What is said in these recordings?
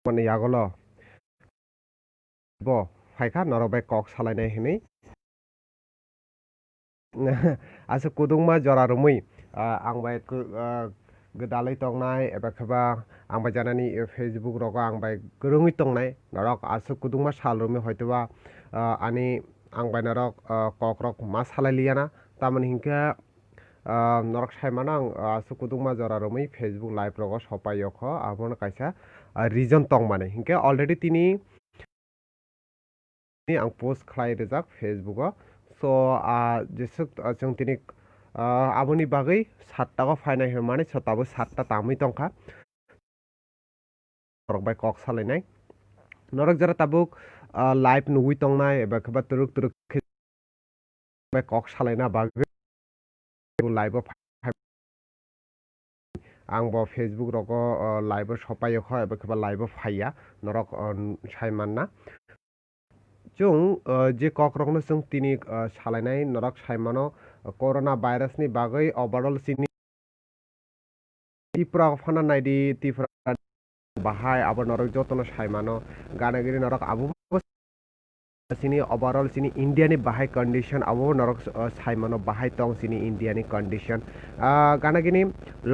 মানে ইয়াগল bo faika norobai kok salainai hinui asa kudungma jora rumui angbai gedalai tongnai eba khaba angbai janani Facebook rogo angbai gorongui tongnai norok asa kudungma sal rumi hoitoba ani angbai norok kok rok ma salai liyana tamoni hingke norok saimano ang asa kudungma jora rumui Facebook live rogo sopai yokho abono kaisa reason tongmani hingke already tini ang post khlai rijak Facebook o so jesuk जों tini aboni bagui 7 ta fainai hemani so tabo 7 ta tamui tongkha norok bai kok salainai norok jara tabuk live nugui tongnai eba khaba turuk turuk bai kok salaina bagui live ang bo Facebook rogo live sopai kho eba khaba live phaiya norok saimanna जों जे कक रकनो जों तिनी सालायनाय नरक साइमानो corona भाइरास नि बागै overall सिनि त्रिपुरा फाना नायदि त्रिपुरा बाहाय आबो नरक जतन साइमानो गानागिरि नरक आबो सिनि ओभारअल सिनि इंडिया नि बाहाय कंडीशन आबो नरक साइमानो बाहाय तंग सिनि इंडिया नि कंडीशन गानागिनि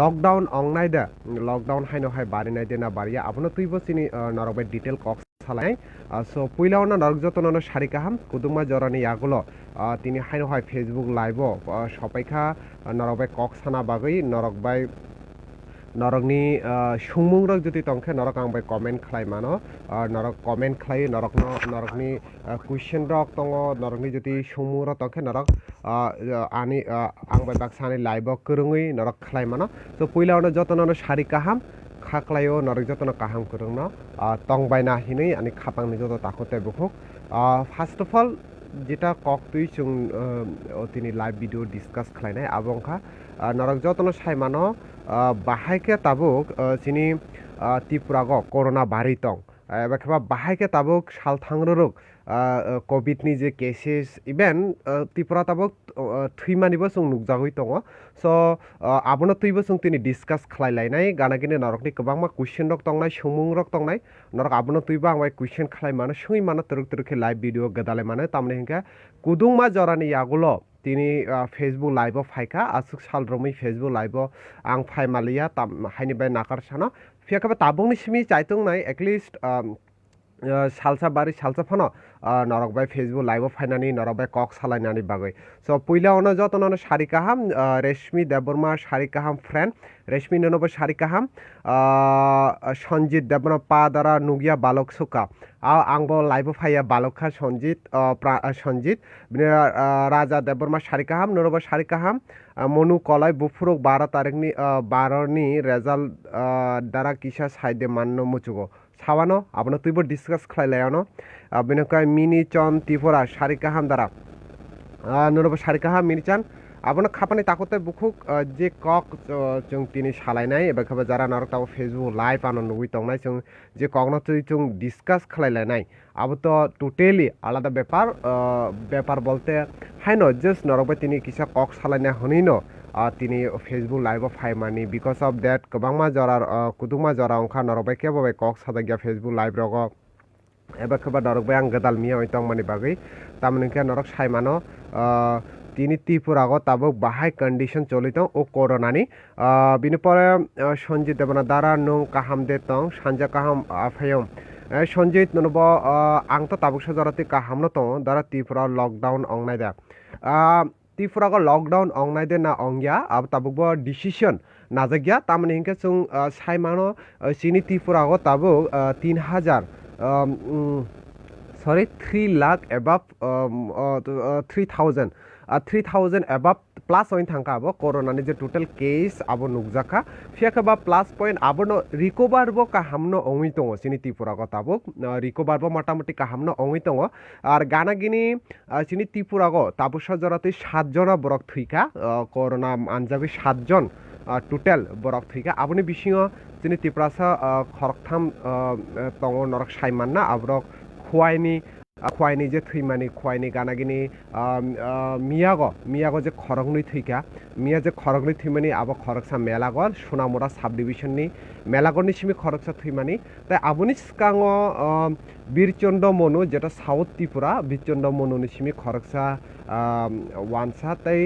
लॉकडाउन अंगनायदा लॉकडाउन हायनो हाय बारिनाय देना बारिया आबोनो तुइबो सिनि नरक बाय डिटेल कक सालाय सो पुइलावनो नरक जतननो सारिकाहाम कुदुमा जरानि यागुलो तिनि हायनो हाय फेसबुक लाइव सपाइखा नरक बाय कक साना बागै नरक बाय नरकनि सुंमुं रक जुदि तंखे नरक आं बाय कमेन्ट खालाय मानो नरक कमेन्ट खालाय नरकनो नरकनि क्वेश्चन रक दङ नरकनि जुदि सुंमुं रक तंखे नरक आनि आं बाय बाक्सानि लाइव करङै नरक खालाय मानो तो पुइलावनो जतननो सारिकाहाम खाख्लायो नरक जतन काहाम करंनो तंबायना हिनै अनि खापांनि जत ताखोते बुखुक फार्स्ट अफ अल जेटा कक तुइ जों तिनि लाइव भिडियो डिसकास खालायनाय आबंखा नरक जतन साइमानो बाहायके ताबुक सिनि त्रिपुरागो कोरोना बारि तं एबा खेबा बाहायके ताबुक साल थांग्रोरुक कोविड नि जे केसेस इभेन त्रिपुरा ताबुक थुइमानिबो जों नुकजागै दङ सो आबोनो तुइबो जों तिनि डिसकास खालायलायनाय गानागिनि नरकनि गोबांमा क्वेश्चन रक तंनाय सुमुं रक तंनाय नरक आबोनो तुइबो आंबाय क्वेश्चन खालाय मानो सुइ मानो तुरुक तुरुके लाइभ भिडियो गदाले मानो तामने हिंका कुदुंमा जरानि यागुलो तिनि फेसबुक लाइव फाइका आसुक साल रमै फेसबुक लाइव आं फाइमालिया ताम हाइनि बाय नाकारसानो फियाखबा ताबुंनि सिमि चाइतंनाय एटलिस्ट सालसा बारि सालसा फनो नरक बाय फेसबुक लाइव फाइनानि नरक बाय कक सालायनानि बागै सो पुइलावनो जतननो सारिकाहाम रेशमी देबबर्मा सारिकाहाम फ्रेंड रेशमी ननबो सारिकाहाम सन्जित देबबर्मा पादारा नुगिया बालक सुका आंबो लाइव फाया बालकखा सन्जित सन्जित बिनो राजा देबबर्मा सारिकाहाम नरबो सारिकाहाम मनु कलाय बुफुरुक 12 तारिखनि 12 नि रेजाल्ट दारा किसा साइडे माननो मुचुगो सावानो आबनो तुइबो डिसकास खालायलायानो बिनोकाय मिनि चन त्रिपुरा सारिकाहाम दारा नरबो सारिकाहाम मिनि चान आबनो खापानि ताकोते बुखुक जे कक जों तिनि सालायनाय एबा खबा जारा नरक ताव फेसबुक लाइव आनो नुगै तंनाय जों जे कगनो तुइ जों डिसकास खालायलायनाय आबो तो टोटली आलादा बेपार बोलते हायनो जस्ट नरक तिनि किसा कक सालायनाय हनिनो तिनि फेसबुक लाइव फाइमानि बिकज अफ दैट गोबांमा जरा कुदुमा जरा अंखा नरबाय केबाय कक सादागिया फेसबुक लाइव रगो एबा खबा नरबाय आं गदाल मिया ओइतंग मानि बागै तामनिके नरक साइमानो तिनि त्रिपुरागो ताबुक बाहाय कंडीशन चलितं ओ कोरोनानि बिनि परे सन्जित देबना दारा नुं काहाम देतं सानजा काहाम आफायम सन्जित ननबो आंथ ताबुक सजराति काहामनो तं दारा त्रिपुरा लकडाउन अंगनायदा त्रिपुरागो लकडाउन अंगनायदे ना अंगिया अब ताबुकबो डिसिजन नाजागिया तामनि हिंके जों साइमानो सिनि त्रिपुरागो Tabuk 3000 sorry 3 lakh above 3000 above plus oin thangka abo corona ni je total case abo nukjaka fiaka ba plus point abo no recover bo ka hamno ongui tongo sini tripura ko tabuk recover bo motamoti ka hamno ongui tongo ar gana gini sini tripura go tabusha jorate 7 jona borok thuika corona anjabi 7 jon total borok thuika aboni bisingo sini tripura sa khoroktham tongo norok saimanna abrok khwaini খোয়াইনি যে থৈমানি খোয়াইনি গানাগিনি মিয়াগো যে খরগনি থৈকা মিয়া যে খরগনি থৈমানি আবো খরকসা মেলাগর Sonamura sub ডিভিশননি মেলাগরনি Simi খরকসা থৈমানি তাই আবনি সিকাঙ বীরচন্দ্র মনু যেটা south Tripura Birchandra মনুনি Simi খরকসা ওয়ানসা তাই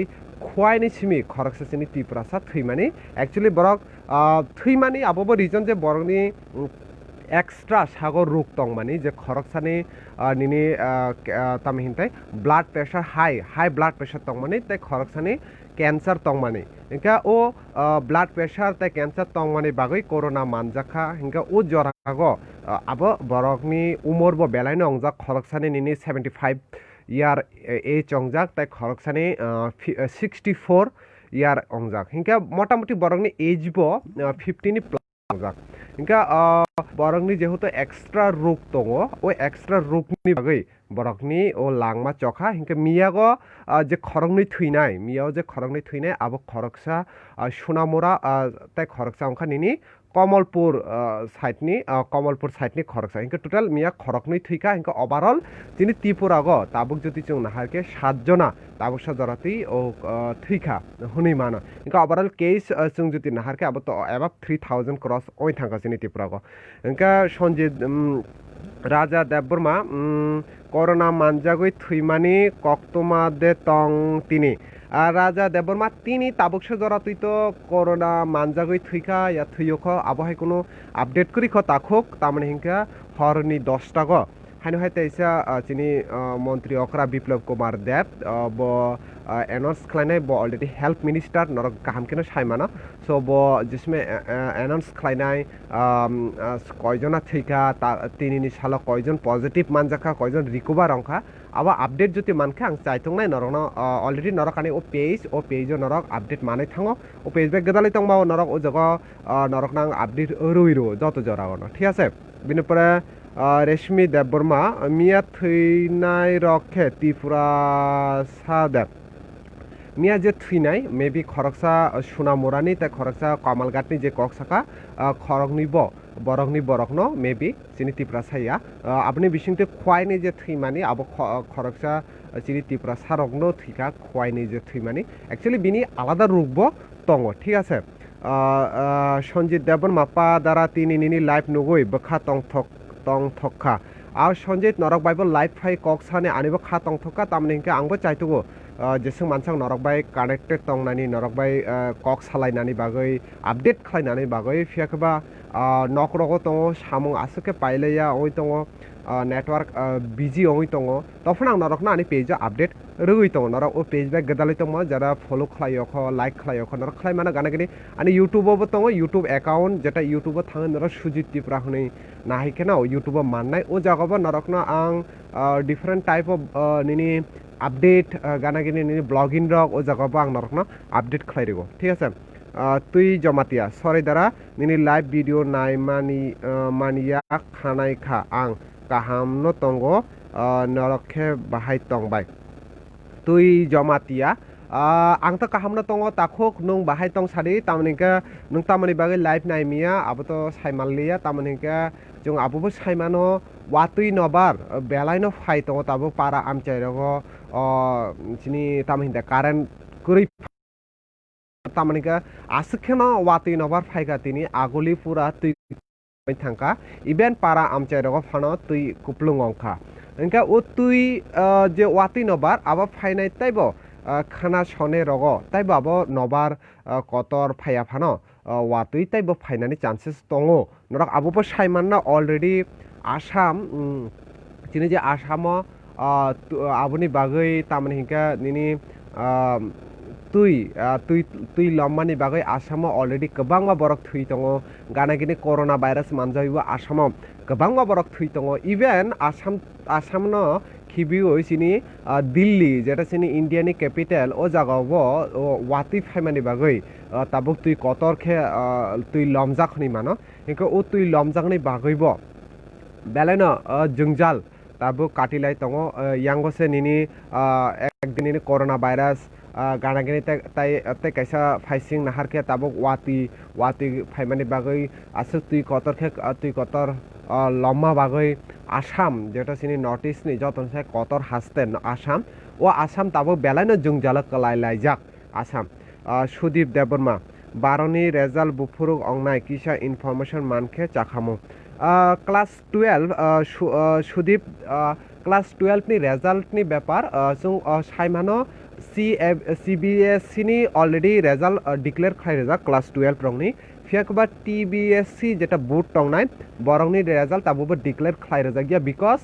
খোয়াইনি সিমি খরকসা সিনি ত্রিপুরা সা থৈমানি actually বরক থৈমানি আবো reason যে বরংনি एक्सट्रा सागर रोग तंग मानी जे खरकसानी निनी तामहिनताय blood pressure high blood pressure तंग मानी ताय खरकसानी कैंसर तंग मानी इनका ओ ब्लाड प्रेशर ताय कैंसर तंग मानी बागै कोरोना मानजाखा इनका ओ जरागो अब बरकनी उमर बो बेलायनो अंगजा खरकसानी निनी 75 ইয়ার এজ অংজাক তাই খরকসানি 64 ইয়ার অংজাক ইনকা মোটামুটি বরংনি এজ বো 50 প্লাস অংজাক ইনকা बरकनी जेहेतु एक्सट्रा रोग दङ ओ एक्सट्रा रोगनि बागै बरकनि ओ लांमा चखा हिंके मियागो जे खरंगनि थैनाय मियाव जे खरंगनि थैनाय आबो खरकसा सोनामुरा ताय खरकसा अंखानिनि कमलपुर साइडनि खरकसा हिंके टोटाल मिया खरकनि थैका हिंके ओभारअल जिनि त्रिपुरागो ताबुक जति जों नाहारके 7 जना ताबुक जराति ओ थैखा हुनै मानो हिंके ओभारअल केस जों जति नाहारके आबो तो एबाब 3000 क्रॉस ओइ थांगा जिनि त्रिपुरागो हिंके सन्जित राजा देबबर्मा कोरोना मानजागै थैमानि कक्तमा दे तं तिनि राजा देबबर्मा तिनि ताबुकसो जरा तुई तो कोरोना मानजागै थैखा या थैयोख आबहाय कोनो अपडेट करिख ताखोक तामने हिंका हरनि 10 टागो हानो हाय तैसा चिनि मंत्री अकरा बिप्लव कुमार देब ब एनाउंस खालायनाय ब अलरेडी हेल्थ मिनिस्टर नरक गाहामकेनो सायमाना सो ब जिसमें एनाउंस खालायनाय कयजना थैका तिनिनि साला कयजन पजिटिव मानजाखा कयजन रिकभार अंखा आबा अपडेट जति मानखे आं चाइथंनाय नरकनो अलरेडी नरकानि ओ पेज नरक अपडेट मानै थाङो ओ पेज बे गदालै तंबा नरक ओ जगह नरकना अपडेट रुइरो जत जरागनो ठीक আছে बिनिपरे रेशमी देबबर्मा मिया थैनाय रखे त्रिपुरा सादेब मिया जे थैनाय मेबी खरकसा सोनामुरानि ता खरकसा कमलघाटनि जे कक्साका खरगनिबो बरकनि बरकनो मेबी चिनि त्रिपुरा साया आपनि बिसिंते खवाइनि जे थैमानि आबो खरकसा चिनि त्रिपुरा सारगनो थैका खवाइनि जे थैमानि एक्चुअली बिनि आलादा रुगबो दङ ठीक আছে सन्जित देबन मापा दारा तिनि लाइफ नुगै बखा तं थक्का আর সঞ্জিত নরক বাইবো লাইভ ফাই কক্সানে আনিবো খা তং থকা তামনে হিंके आंबो चाइतुगो जेसों मानसां नरक बाय कानेक्टेड तंनानि नरक बाय कक सालायनानि बागै आपडेट खालायनानि बागै फियाखबा नकरगो दङ सामुं आसुके पाइलेया ओइ दङ नेटवर्क बिजि ओइ दङ तफन आं नरकना आनि पेज आपडेट रुइ दङ नरक ओ पेज बाय गदालै दङ जारा फलो खालायख लाइक खालायख नरक खालाय माना गानागिनि आनि यूट्यूबबो दङ यूट्यूब अकाउंट जेटा यूट्यूब थाङो नरक सुजित त्रिपुरा हुनै नाहिकेना यूट्यूब माननाय ओ जागाबो नरकना आं different type of निनि update গানাগিনি Nini blogging rock ও জায়গাবো আং নরকনো আপডেট খালাইরিগো ঠিক আছে তুই জমাতিয়া সরি দ্বারা নিনি লাইভ ভিডিও নাই মানিয়া খানাই খা আং কাহামনো তঙ্গ নরকে বাহাই তংবাই তুই জমাতিয়া आं तो काहामनो दङ ताखोक नों बाहाय दं सादि तामनिका नों तामनि बागै लाइभ नायमिया आबो तो सायमालिया तामनिका जों आबोबो सायमानो वातुइ नबार बेलायनो फाइ दङ ताबो पारा आमचाइरगो चिनि तामहिनदा कारेन्ट कुरै तामनिका आसुखेनो वातुइ नबार फाइगा तिनि आगुलि पुरा तुइ थांका इभेन पारा आमचाइरगो फानो तुइ कुप्लुं अंखा इनका ओ तुइ जे वातुइ नबार आबा फाइनाय ताइबो खाना सने रग ताइबाबो नबार कतर फाया फानो वातुइ ताइबो फाइनानि चान्सेस दङ नरक आबोबो सायमानना अलरेडी आसाम चिनि जे आसामो आबुनि बागै तामनि हिंका निनि तुइ लम्मानि बागै आसामो अलरेडी गोबांबा बरक थुइ दङ गानागिनि कोरोना भाइरास मानजायबो आसामाव गोबांबा बरक थुइ दङ इभेन आसामनो खिबियो चिनि दिल्ली जेटा चिनि इन्डियानि कैपिटल ओ जागावबो वातुइ फाइमानि बागै ताबुक तुइ कतरखे तुइ लमजाखनि मानो हिंका ओ तुइ लमजाखनि बागैबो बेलायनो जोंजाल ताबु काटिलाय दङ यांगसे निनि एकदिननि कोरोना भाइरास गानागिनि ताइ कैसा फाइसिं नाहारखे ताबुक वाति फाइमानि बागै आसु तुइ कतर लम्मा बागै आसाम जेटा सिनी नर्थ इस्ट नि जतन साय कतर हास्ते आसाम ओ आसाम ताबो बेलायनो जोंजाला कलायलायजाक आसाम सुदीप देबबर्मा बारनि रेजाल्ट बुफुरुक अंनाय किसा इनफरमेशन मानखे चाखामो क्लास 12 सुदीप क्लास 12 नि रेजाल्ट नि बेपार जों सायमानो CBSE नि अलरेडी रेजाल्ट डिक्लेयर खालायजाक क्लास 12 रंगनि फियाकबा TBSC जेटा बोर्ड टंगनाय बरंनि रेजाल्ट ताबो डिक्लेयर खालायजाक गया बिकज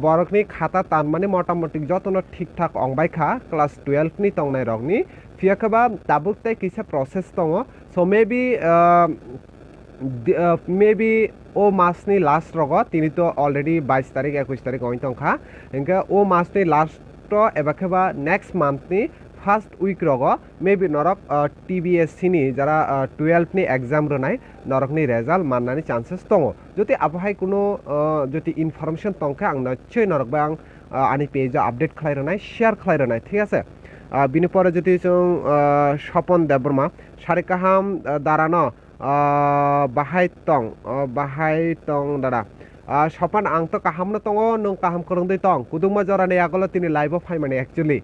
बरकनि खाता तानमाने मोटामोटी जतनो ठीक ठाक अंबायखा क्लास 12 नि टंगनाय रंगनि फियाकबा ताबो तै किसा प्रोसेस दङ सो मेबी ओ मासनि लास्ट रग तिनि तो अलरेडी 22 तारिख 21 तारिख ओइन तंखा इनका ओ मासनि लास्ट एबा खेबा नेक्स्ट मान्थनि फार्स्ट उइक रग मेबी नरक TBSC नि जरा 12 नि एग्जाम रनाय नरकनि रेजाल्ट माननानि चान्सेस दङ जति आबहाय कुनो जति इनफरमेशन तंखा आं निश्चय नरक बा आं आनि पेज आपडेट खालायरनाय शेयार खालायरनाय ठीक আছে बिनि परे जति जों सपन देबबर्मा सारे काहाम दारानो बाहाय तं दादा सपन आं तो काहामनो तंगो नों काहाम करंदै तंग कुदुमा जरानि आगल तिनि लाइभ फाइ माने एक्चुअली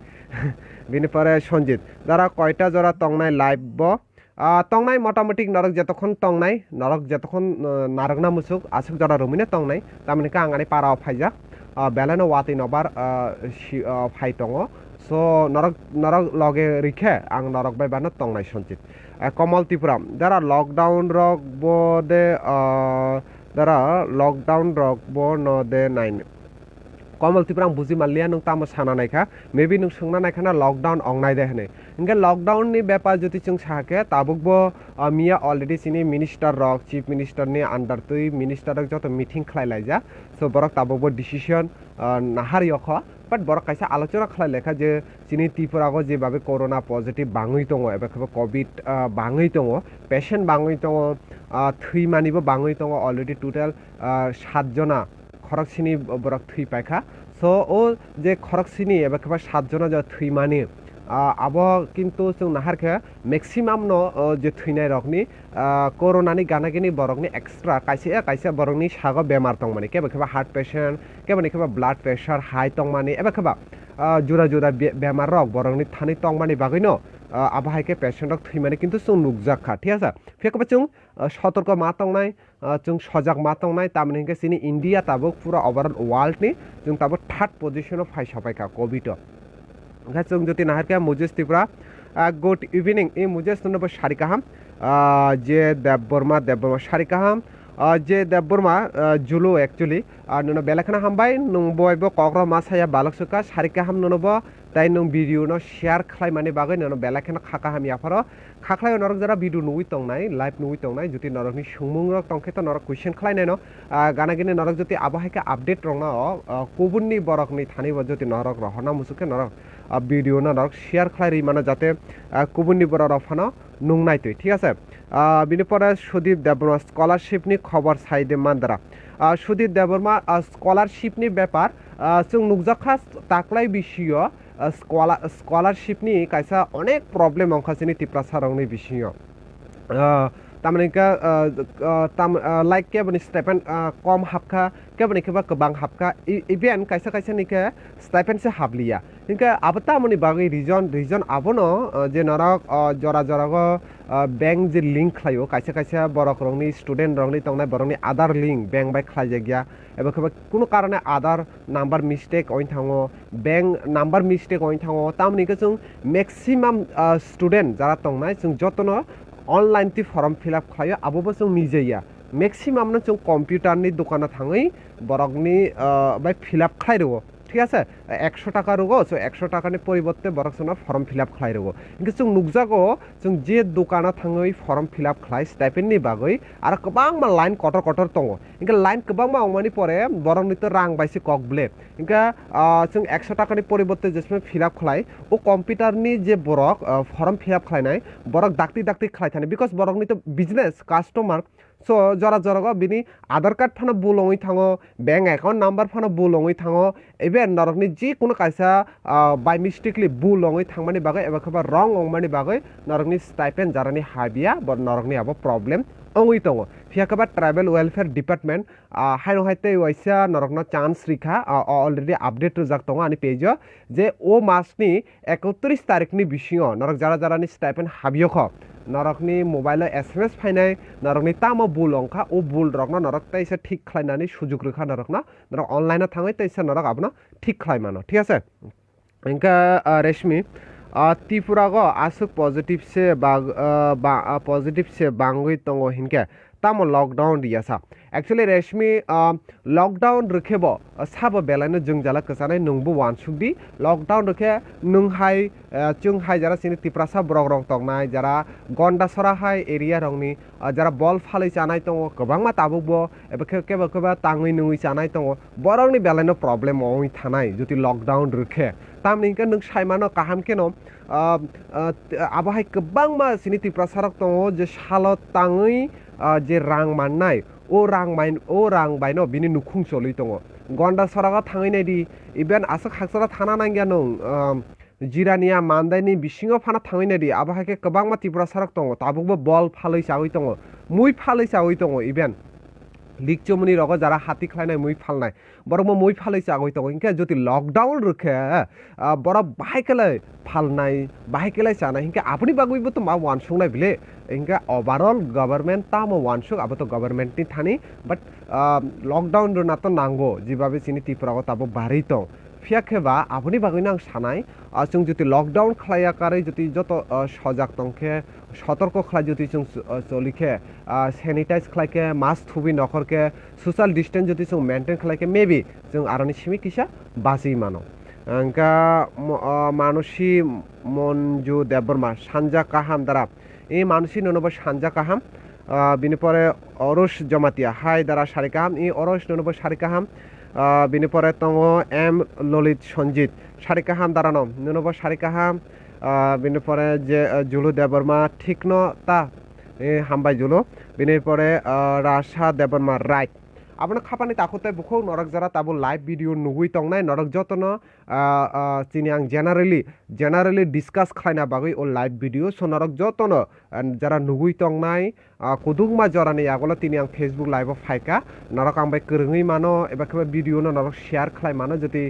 बिनि परे सन्जित दारा कयटा जरा तंगनाय लाइभ तंगनाय मोटामोटी नरक जतखन तंगनाय नरक जतखन नारगना मुसुक आसुक जरा रुमिने तंगनाय तामने का आंगानि पारा फाइजा बेलानो वाति नबार फाइ तंगो सो नरक लगे रिखे आं नरक बाय बानो तंगनाय सन्जित कमल त्रिपुरा दारा लकडाउन रक बदे दारा लकडाउन रक ब न दे नाइन कमल त्रिपुरा बुझि मालिया नों तामो साना नायखा मेबी नों सोंना नायखाना लकडाउन अंगनाय दे हने इनके लकडाउन नि बेपार जति जों साके ताबुकबो मिया अलरेडी सिनि मिनिस्टार रक चीफ मिनिस्टार नि अंडर तुइ मिनिस्टार रक जत मीटिंग खालायलायजा सो बरक ताबुकबो डिसिजन नाहारियख बाट बरक कायसा आलोचना खालायलेखा जे सिनि त्रिपुरागो जे बाबे कोरोना पॉजिटिव बाङै दङ एबा खबा कोविड बाङै दङ पेशेंट बाङै दङ थैमानिबो बाङै दङ अलरेडी टोटल 7 जना खरकसिनी बरक थै पाइखा सो ओ जे खरकसिनी एबा खबा 7 जना जे थैमानि अब किन्तु जों नाहारखे मैक्सिमाम न जे थैनाय रकनि कोरोनानि गानागिनि बरकनि एक्सट्रा कायसे बरकनि सागो बेमार दं माने केबा केबा हार्ट पेशेंट केबा केबा ब्लड प्रेशर हाई दं माने एबा केबा जुदा जुदा बेमार रक बरकनि थानि दं माने बागैनो आबहायके पेशेंट रक थैमाने किन्तु जों नुकजाखा ठीक आछा फेकबा जों सतर्क मा तंनाय जों सजाग मा तंनाय तामने सिनि इंडिया ताबो पूरा ओवरऑल वर्ल्ड नि जों ताबो थर्ड पोजीशन ऑफ फाइ सबायखा कोविड जों जति नाहारके मुजेस त्रिपुरा गुड इवनिंग ए मुजेस नबो सारिकाहाम जे देबबर्मा सारिकाहाम जे देबबर्मा जुलु एक्चुअली नुनो बेलाखना हामबाय नुं बयबो कग्र मासाया बालकसुका सारिकाहाम नुनोबो ताइ नुं भिडियो न शेयार खालाय माने बागै नुनो बेलाखना खाकाहाम याफारो खाख्लाय नरक जरा भिडियो नुइ तंनाय लाइभ नुइ तंनाय जुति नरकनि सुंमुं रक तंखेत नरक क्वेश्चन खालायनाय न गानागिनि नरक जुति आबहायके अपडेट रंना कुबुननि बरकनि थानि जुति नरक रहना मुसुके नरक भिडियो नरक शेयार खालाय माने जाते कुबुननि बर रफाना नुंनाय तै ठीक আছে बिनि परे सुदीप देबबर्मा स्कलारशिपनि खबर साइदे मानदारा सुदीप देबबर्मा स्कलारशिपनि बेपार जों नुकजाखा ताक्लाय बिषय स्कलारशिपनि कायसा अनेक प्रब्लेम अंखासिनि तिप्रासारंनि बिषय तामने का लाइक के बनि स्टाइपेंड कम हाबखा के बनि केबा गोबां हाबखा इभेन कायसा निके स्टाइपेंड से हाबलिया इनका आबता मनि बागै रिजन आबनो जे नरक जरा जरागो बैंक जे लिंक खायो कायसा बरक रंनि student रंनि तंनाय बरंनि Aadhaar link bank by खालाय गया एबा केबा कुनु कारणे आधार नंबर मिस्टेक ओइन थाङो बैंक नंबर मिस्टेक ओइन थाङो तामनि के जों मैक्सिमाम स्टूडेंट जरा तंनाय जों जतनो ऑनलाइन ती फॉर्म फिलअप खायो आबो जों निजेया मैक्सिमाम न जों कंप्यूटर नि दुकाना थाङै बरकनि बाय फिलअप खायरो ठीक আছে 100 টাকা রগো সো 100 টাকাनि परिबर्ते बरकसना फॉर्म फिलअप खाय रगो इनके जों नुकजागो जों जे दुकाना थाङै फॉर्म फिलअप खाय स्टाइपेंडनि बागै आरो गोबां मा लाइन कटर दङ इनके लाइन गोबां मा अंमानि परे बरकनि तो रां बायसे ककब्ले इनका जों 100 टाकानि परिबर्ते जेसमे फिलअप खाय ओ कम्पिउटारनि जे बरक फॉर्म फिलअप खायनाय बरक दाक्ति खाय थाने बिकज बरकनि तो business customer so jora jora bini aadhar card phano bulongoi thango bank account number phano bulongoi thango even norokni ji kono kaisa by mistakenly bulongoi thangmani bagai eba khaba wrong ongmani bagai norokni stipend jarani habia bo norokni abo problem ongoi tongo phiakaba tribal welfare department haino haite waisa norokno chance rikha already update rojak tongo ani page je o masni 31 tarik ni bisingo norok jara jara ni stipend habio kho norokni mobile sms phainai norokni tamo bulongkha o bul rokno norok taisa ঠিক খাইনানি সুযোগ রেখা নরকনা নরক অনলাইনে থাঙাই তাইসা নরক আপনা ঠিক খাই মানো ঠিক আছে ইনকা রেশমি ত্রিপুরাগো আসুক পজিটিভ সে পজিটিভ সে বাঙ্গুই তঙ্গ হিনকে তামো লকডাউन रियासा एक्चुअली रेशमी लकडाउन रखेब साबो बेलानो जों जाला कसानाय नंबो वानसुकदि लकडाउन रखे नोंहाय जोंहाय जारा सिनि तिप्रासा ब्रग रं तंगनाय जारा गन्डासरा हाय एरिया रंनि जारा बल फालै जानाय दङ गोबांमा ताबुबो एबा केबा केबा ताङै नङै जानाय दङ बरंनि बेलानो प्रब्लेम ओइ थानाय जुदि लकडाउन रखे तामनिका नों सायमानो काहाम केनो आबहाय गोबांमा सिनि तिप्रासारक दङ जे सालो ताङै जे रां माननाय ओ रां बायनो बिनि नुखुं चलि दङ गन्डा सरागा थाङैनायदि इभेन आसक हाकसारा थाना नांगिया नं जिरानिया मान्दायनि बिसिङाव फाना थाङैनायदि आबहायके गोबांमा तिप्रासारक दङ ताबुकबो बल फालै जागै दङ मुइ फालै जागै दङ इभेन लिकचमनि रग जारा हाथि खालायनाय मुइ फालनाय बरम मुइ फालै जागै दङ इनके जुदि लकडाउन रखे बर बाहायकेलै फालनाय बाहायकेलै जानाय इनके आपनि बागैबो तो मा वानसुंनाय बिले इनके ओवरऑल गवर्नमेंट तामो वानसुक आबो तो गवर्नमेंट नि थानी बट लकडाउन रना तो नांगो जिबाबे सिनि तिप्रागो ताबो बारै दं फियाखेबा आपनि बागैनो आं सानाय जों जुदि लकडाउन खालायाकारै जुदि जत सजाग दंखे सतर्क खालाय जुदि जों चलिखे सैनिटाइज खालायके मास्क थुबि नखरके सोशल डिस्टेंस जुदि जों मेंटेन खालायके मेबी जों आरनि सिमि किसा बासि मानो अंका मानसि मन्जु देबबर्मा सानजा काहाम द्वारा এই মানসি ননব সানজা কাহাম বিনি পরে অরস জমাতিয়া হাই দ্বারা সারি কাহাম ই অরস ননব সারি কাহাম বিনি পরে তঙ এম ললিত সঞ্জিত সারি কাহাম দ্বারা ননব সারি কাহাম বিনি পরে যে জুলু দেববর্মা ঠিক ন তা হামবাই জুলু বিনি পরে রাশা দেববর্মা রাইট आपन खापानि ताखुते बुखौ नरक जरा ताबो लाइव वीडियो नुगुइ तंगनाय नरक जतन चिनि आं जेनारेली डिस्कास खालायना बागै ओ लाइव वीडियो सो नरक जतन जरा नुगुइ तंगनाय कुदुंमा जरानि आगोला तिनि आं फेसबुक लाइव फायका नरक आं बाय करङै मानो एबा केबा वीडियो न नरक शेयर खालाय मानो जति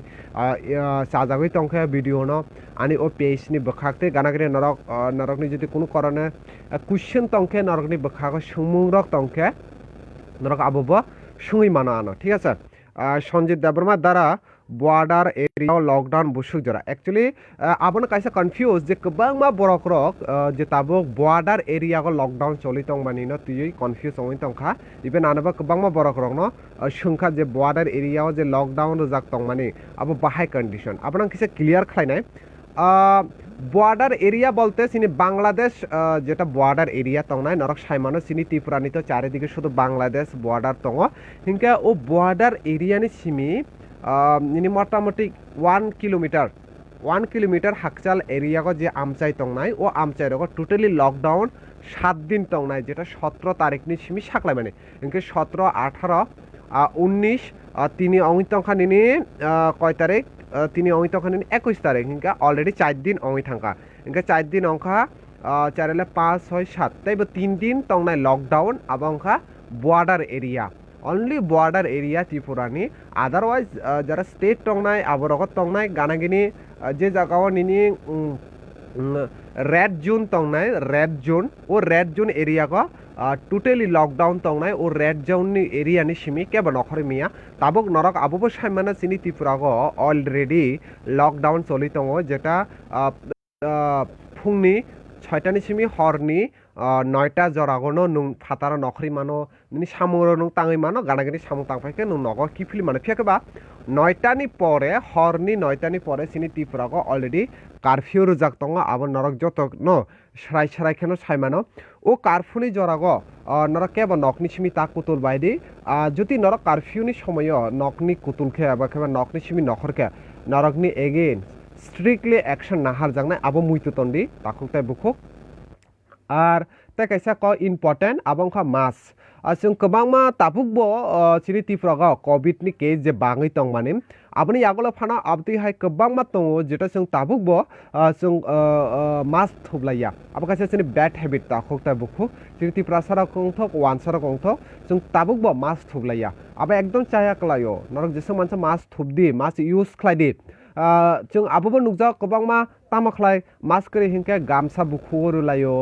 साजागै तंखे वीडियो न आनि ओ पेज नि बखाखते गानागरे नरकनि जति कुनु करने क्वेश्चन तंखे नरकनि बखाखो सुमुं रक तंखे नरक आबो सुई माना आनो ठीक है सञ्जित देबबर्मा द्वारा बॉर्डर एरिया लकडाउन बुसुक जरा एक्चुअली आपन काइसा कन्फ्यूज जे गोबांमा बरक रक जे ताबो बॉर्डर एरिया को लकडाउन चलितं मानि न तुइ कन्फ्यूज ओइ तंखा इबेन आनबा गोबांमा बरक रक न संखा जे बॉर्डर एरिया जे लकडाउन रजाक तं मानि अब बाहाय कंडीशन आपन किसे क्लियर खालायनाय बॉर्डर एरिया बोलते सिनी बांग्लादेश जेटा बॉर्डर एरिया तंगनाय नरक साइमानो सिनी त्रिपुरानि तो चारिदिके शुधु बांग्लादेश बॉर्डर तंग हिंका ओ बॉर्डर एरिया नि सिमी नि मोटामोटी 1 किलोमीटर हाकचाल एरिया को जे आमचाय तंगनाय ओ आमचाय रको टोटली लकडाउन 7 दिन तंगनाय जेटा 17 तारिख नि सिमी साकलाय माने हिंके 17 18 19 तिनी अंगि तंखा निनि कय तारिख তিনি অঙ্গি তখন 21 তারিখ ইনকা অলরেডি 4 দিন অঙ্গি থাকা ইনকা 4 দিন অঙ্কা 4 ले 5 6 7 তাইবো 3 দিন তংনাই লকডাউন আবংখা border area only border area ত্রিপুরানি আদারওয়াইজ যারা স্টেট তংনাই আবরগত তংনাই গানাগিনি যে জায়গাও নিনি रेड जोन तंगनाय रेड जोन ओ रेड जोन एरिया को टोटली लकडाउन तंगनाय ओ रेड जोन नि एरिया नि सिमी केबा नखर मिया ताबक नरक आबो साइमाना सिनी त्रिपुरा को अलरेडी लकडाउन चलि तंगो जेटा फुंनि 6टा नि सिमी हरनि 9टा जरागनो नुं फातारा नखरि मानो नि सामुर नुं ताङै मानो गानागिनि सामु तांफायके नुं नगर किफिलि मानो फियाकेबा 9टा नि परे हरनि 9टा नि परे सिनी त्रिपुरा को अलरेडी কারফিউ রোজাক দङ আবার নরক যত ন সারাই খেন সাইমানো ও কারফিউনি জরাগ নরক কেব নকনি সিমি তা কুতুল বাইদি যদি নরক কারফিউনি সময় নকনি কুতুলকে এবা কেবা নকনি সিমি নখরকে নরকনি এগেন স্ট্রিক্টলি অ্যাকশন নাহার জাংনাই আবো মুইতু তন্দি তাকুতাই বুকুক আর তে kaisa ko important abong kha mas जों गोबांमा ताबुकबो सिनि तिफ्रागाव कोविड नि केस जे बाङै तंग माने आपनि यागोला फाना आपति हाय गोबांमा तंग जेटा जों ताबुकबो जों मास थुबलाया अब कासे सिनि बैड हैबिट ता खोकता बुखु सिनि तिफ्रा सारा कोंथक वान सारा कोंथक जों ताबुकबो मास थुबलाया अब एकदम चाया क्लायो नरक जेसे मानसे मास थुबदि मास यूज खलायदि जों आबोबो नुजा गोबांमा तामाखलाय मास करे हिंके गामसा बुखुरलायो